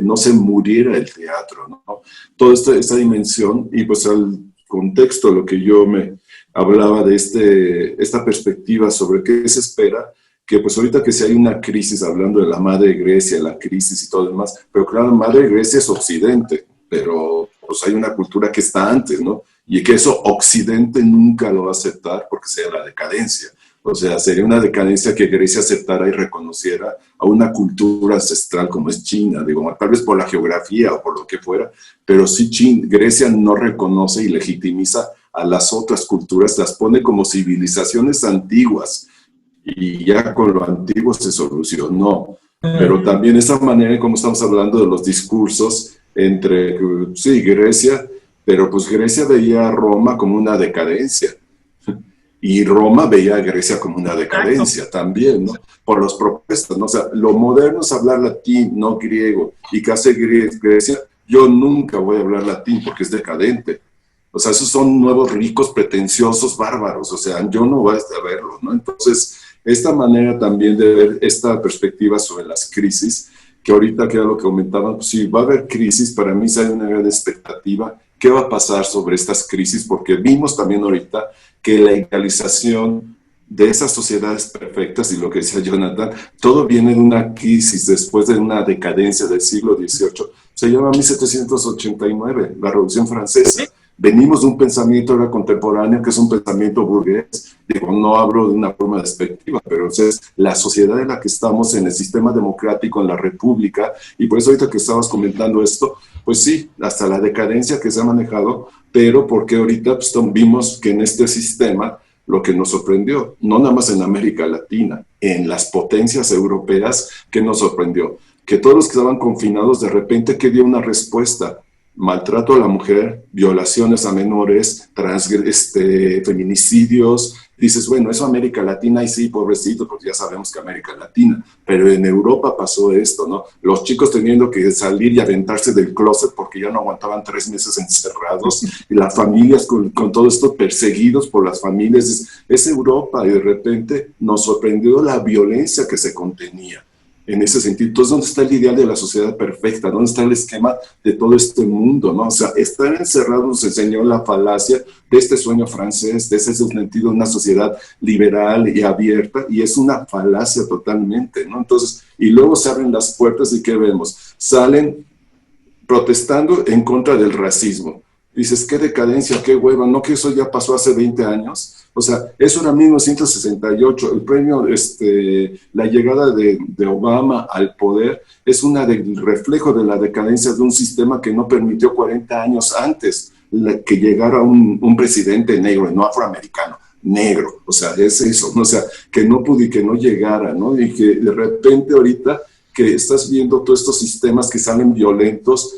no se muriera el teatro, ¿no? Toda esta dimensión, y pues al contexto, lo que yo me hablaba de esta perspectiva sobre qué se espera, que pues ahorita que si hay una crisis, hablando de la Madre Grecia, la crisis y todo lo demás, pero claro, Madre Grecia es Occidente, pero pues hay una cultura que está antes, ¿no? Y que eso Occidente nunca lo va a aceptar porque sería la decadencia. O sea, sería una decadencia que Grecia aceptara y reconociera a una cultura ancestral como es China, digo, tal vez por la geografía o por lo que fuera, pero sí Grecia no reconoce y legitimiza a las otras culturas, las pone como civilizaciones antiguas, y ya con lo antiguo se solucionó. Pero también esa manera en cómo estamos hablando de los discursos entre, sí, Grecia, pero pues Grecia veía a Roma como una decadencia. Y Roma veía a Grecia como una decadencia también, ¿no? Por las propuestas, ¿no? O sea, lo moderno es hablar latín, no griego. ¿Y qué hace Grecia? Yo nunca voy a hablar latín porque es decadente. O sea, esos son nuevos ricos, pretenciosos, bárbaros. O sea, yo no voy a verlo, ¿no? Entonces, esta manera también de ver esta perspectiva sobre las crisis, que ahorita que era lo que comentaban, pues sí, va a haber crisis, para mí sí hay una gran expectativa. ¿Qué va a pasar sobre estas crisis? Porque vimos también ahorita que la idealización de esas sociedades perfectas, y lo que decía Jonathan, todo viene de una crisis después de una decadencia del siglo XVIII. Se llama 1789, la Revolución Francesa. Venimos de un pensamiento ahora contemporáneo que es un pensamiento burgués. Digo, no hablo de una forma despectiva, pero es la sociedad en la que estamos, en el sistema democrático, en la república, y por eso ahorita que estabas comentando esto, pues sí, hasta la decadencia que se ha manejado, pero porque ahorita pues, vimos que en este sistema lo que nos sorprendió, no nada más en América Latina, en las potencias europeas, que nos sorprendió, que todos los que estaban confinados de repente que dio una respuesta: maltrato a la mujer, violaciones a menores, feminicidios. Dices, bueno, eso América Latina, y sí, pobrecito, porque ya sabemos que América Latina, pero en Europa pasó esto, ¿no? Los chicos teniendo que salir y aventarse del closet porque ya no aguantaban 3 meses encerrados, y las familias con todo esto perseguidos por las familias. Es Europa, y de repente nos sorprendió la violencia que se contenía. En ese sentido, entonces, ¿dónde está el ideal de la sociedad perfecta? ¿Dónde está el esquema de todo este mundo, no? O sea, estar encerrado nos enseñó la falacia de este sueño francés, de ese sentido de una sociedad liberal y abierta, y es una falacia totalmente, ¿no? Entonces, y luego se abren las puertas y ¿qué vemos? Salen protestando en contra del racismo. Dices, qué decadencia, qué hueva, ¿no? Que eso ya pasó hace 20 años. O sea, eso era 1968, el premio, la llegada de Obama al poder es el reflejo de la decadencia de un sistema que no permitió 40 años antes que llegara un presidente negro, no afroamericano, negro. O sea, es eso, ¿no? O sea, que no pudo y que no llegara, ¿no? Y que de repente ahorita que estás viendo todos estos sistemas que salen violentos,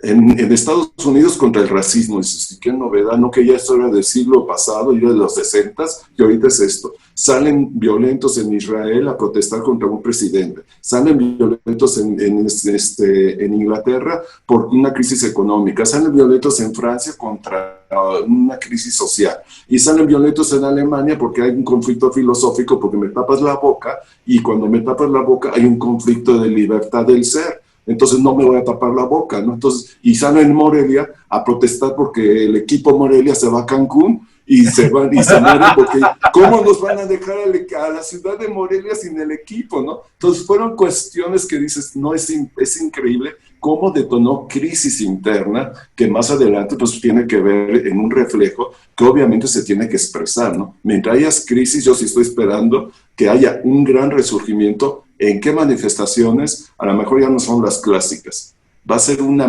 en Estados Unidos contra el racismo. Dices, qué novedad, no, que ya esto era del siglo pasado, ya de los 60s, y ahorita es esto. Salen violentos en Israel a protestar contra un presidente. Salen violentos en Inglaterra por una crisis económica. Salen violentos en Francia contra una crisis social. Y salen violentos en Alemania porque hay un conflicto filosófico, porque me tapas la boca, y cuando me tapas la boca hay un conflicto de libertad del ser. Entonces no me voy a tapar la boca, ¿no? Entonces, y salen en Morelia a protestar porque el equipo Morelia se va a Cancún y se van y se mueren porque ¿cómo nos van a dejar a la ciudad de Morelia sin el equipo, no? Entonces fueron cuestiones que dices, no, es increíble cómo detonó crisis interna que más adelante pues tiene que ver en un reflejo que obviamente se tiene que expresar, ¿no? Mientras haya crisis, yo sí estoy esperando que haya un gran resurgimiento. ¿En qué manifestaciones? A lo mejor ya no son las clásicas. Va a ser una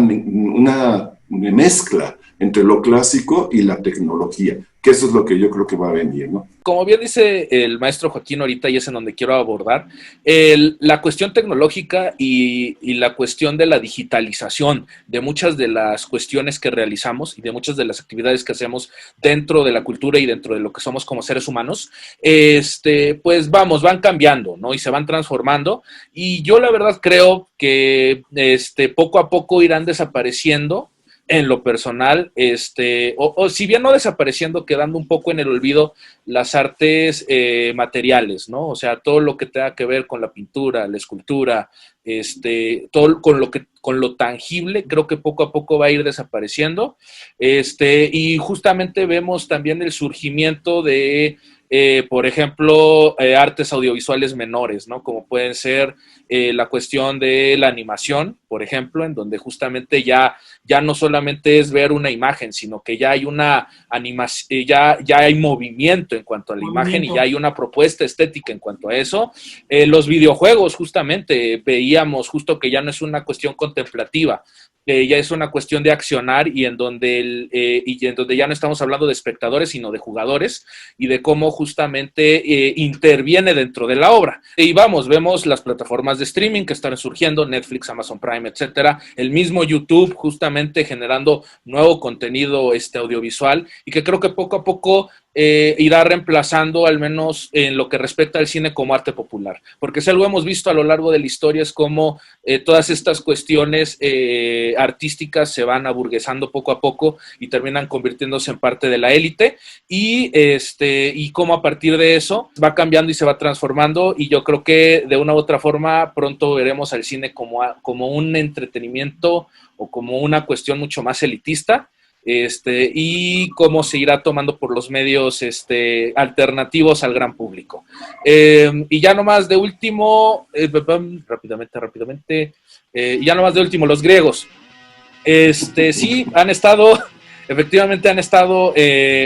mezcla entre lo clásico y la tecnología, que eso es lo que yo creo que va a venir, ¿no? Como bien dice el maestro Joaquín ahorita, y es en donde quiero abordar, la cuestión tecnológica y la cuestión de la digitalización de muchas de las cuestiones que realizamos y de muchas de las actividades que hacemos dentro de la cultura y dentro de lo que somos como seres humanos, pues van cambiando, ¿no? Y se van transformando, y yo la verdad creo que poco a poco irán desapareciendo. En lo personal, o si bien no desapareciendo, quedando un poco en el olvido las artes materiales, ¿no? O sea, todo lo que tenga que ver con la pintura, la escultura, todo con lo tangible, creo que poco a poco va a ir desapareciendo. Y justamente vemos también el surgimiento de por ejemplo, artes audiovisuales menores, ¿no? Como pueden ser la cuestión de la animación, por ejemplo, en donde justamente ya no solamente es ver una imagen, sino que ya hay una animación, ya hay movimiento en cuanto a la imagen y ya hay una propuesta estética en cuanto a eso. Los videojuegos, justamente, veíamos justo que ya no es una cuestión contemplativa, ya es una cuestión de accionar y en donde ya no estamos hablando de espectadores, sino de jugadores y de cómo justamente interviene dentro de la obra. Y vemos las plataformas de streaming que están surgiendo, Netflix, Amazon Prime, etcétera, el mismo YouTube justamente generando nuevo contenido audiovisual y que creo que poco a poco irá reemplazando, al menos en lo que respecta al cine, como arte popular. Porque si algo hemos visto a lo largo de la historia es cómo todas estas cuestiones artísticas se van aburguesando poco a poco y terminan convirtiéndose en parte de la élite y cómo a partir de eso va cambiando y se va transformando, y yo creo que de una u otra forma pronto veremos al cine como un entretenimiento o como una cuestión mucho más elitista. Y cómo se irá tomando por los medios alternativos al gran público. Y ya nomás de último, rápidamente, ya nomás de último, los griegos. Sí, efectivamente han estado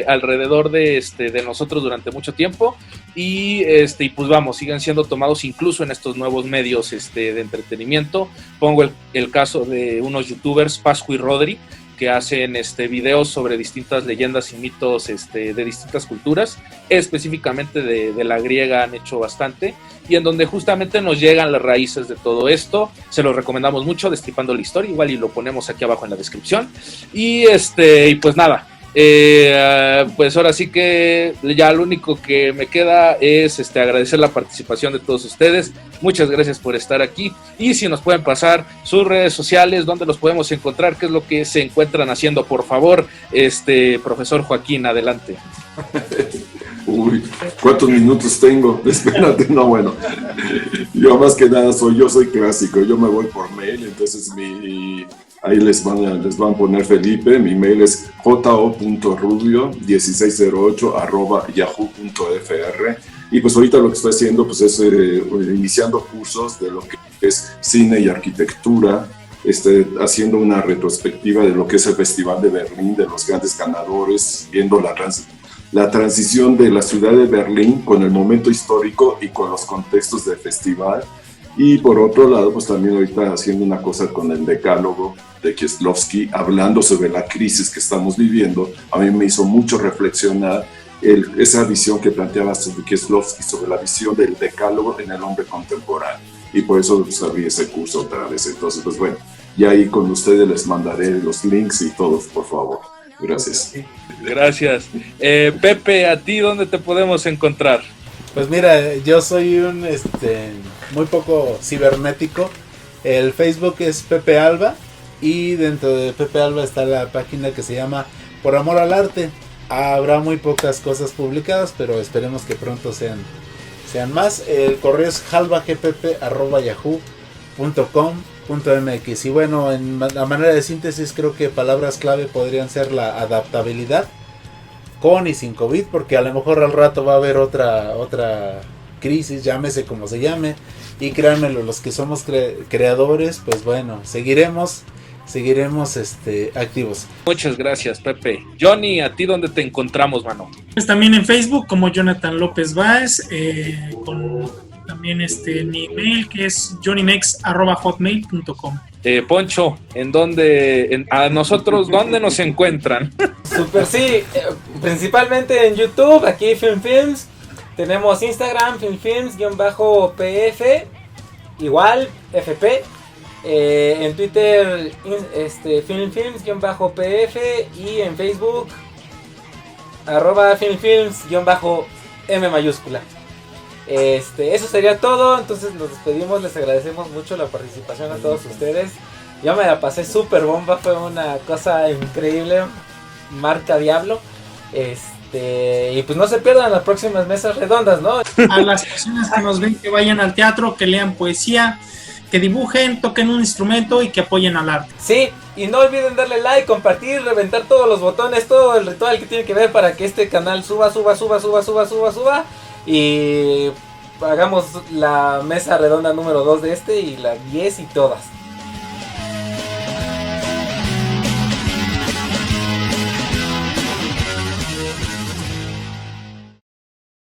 alrededor de nosotros durante mucho tiempo y pues siguen siendo tomados incluso en estos nuevos medios de entretenimiento. Pongo el caso de unos youtubers, Pascu y Rodri, que hacen videos sobre distintas leyendas y mitos de distintas culturas, específicamente de la griega han hecho bastante, y en donde justamente nos llegan las raíces de todo esto. Se los recomendamos mucho, Destripando la Historia, igual y lo ponemos aquí abajo en la descripción. Y pues nada, pues ahora sí que ya lo único que me queda es agradecer la participación de todos ustedes. Muchas gracias por estar aquí, y si nos pueden pasar sus redes sociales, dónde los podemos encontrar, qué es lo que se encuentran haciendo, por favor, profesor Joaquín, adelante. Uy, ¿cuántos minutos tengo? Espérate, no, bueno, yo más que nada soy clásico, yo me voy por mail, entonces ahí les van a poner Felipe, mi mail es jo.rubio1608@yahoo.fr, y pues ahorita lo que estoy haciendo pues es iniciando cursos de lo que es cine y arquitectura, haciendo una retrospectiva de lo que es el Festival de Berlín, de los grandes ganadores, viendo la transición de la ciudad de Berlín con el momento histórico y con los contextos del festival. Y por otro lado, pues también ahorita haciendo una cosa con el Decálogo de Kieslowski, hablando sobre la crisis que estamos viviendo. A mí me hizo mucho reflexionar esa visión que planteaba Kieslowski sobre la visión del Decálogo en el hombre contemporáneo. Y por eso pues, abrí ese curso otra vez. Entonces, pues bueno, y ahí con ustedes les mandaré los links y todos, por favor. Gracias. Gracias. Pepe, ¿a ti dónde te podemos encontrar? Pues mira, yo soy un muy poco cibernético. El Facebook es Pepe Alba y dentro de Pepe Alba está la página que se llama Por Amor al Arte. Habrá muy pocas cosas publicadas, pero esperemos que pronto sean más. El correo es halvagpp@yahoo.com.mx. Y bueno, en la manera de síntesis creo que palabras clave podrían ser la adaptabilidad, con y sin COVID, porque a lo mejor al rato va a haber otra crisis, llámese como se llame, y créanmelo, los que somos creadores, pues bueno, seguiremos activos. Muchas gracias, Pepe. Johnny, ¿a ti dónde te encontramos, mano? Pues también en Facebook como Jonathan López Báez, con también mi email que es johnnymex@hotmail.com. Poncho, a nosotros, ¿dónde nos encuentran? Super, sí, principalmente en YouTube, aquí FilmFilms. Tenemos Instagram, FilmFilms_PF, igual, FP. En Twitter, FilmFilms_PF, y en Facebook, @FilmFilms_M mayúscula. Eso sería todo, entonces nos despedimos, les agradecemos mucho la participación a todos ustedes. Yo me la pasé súper bomba, fue una cosa increíble, marca Diablo. Y pues no se pierdan las próximas mesas redondas, ¿no? A las personas que nos ven, que vayan al teatro, que lean poesía, que dibujen, toquen un instrumento y que apoyen al arte. Sí, y no olviden darle like, compartir, reventar todos los botones, todo el ritual que tiene que ver para que este canal suba. Y hagamos la mesa redonda número 2 de y la 10 y todas.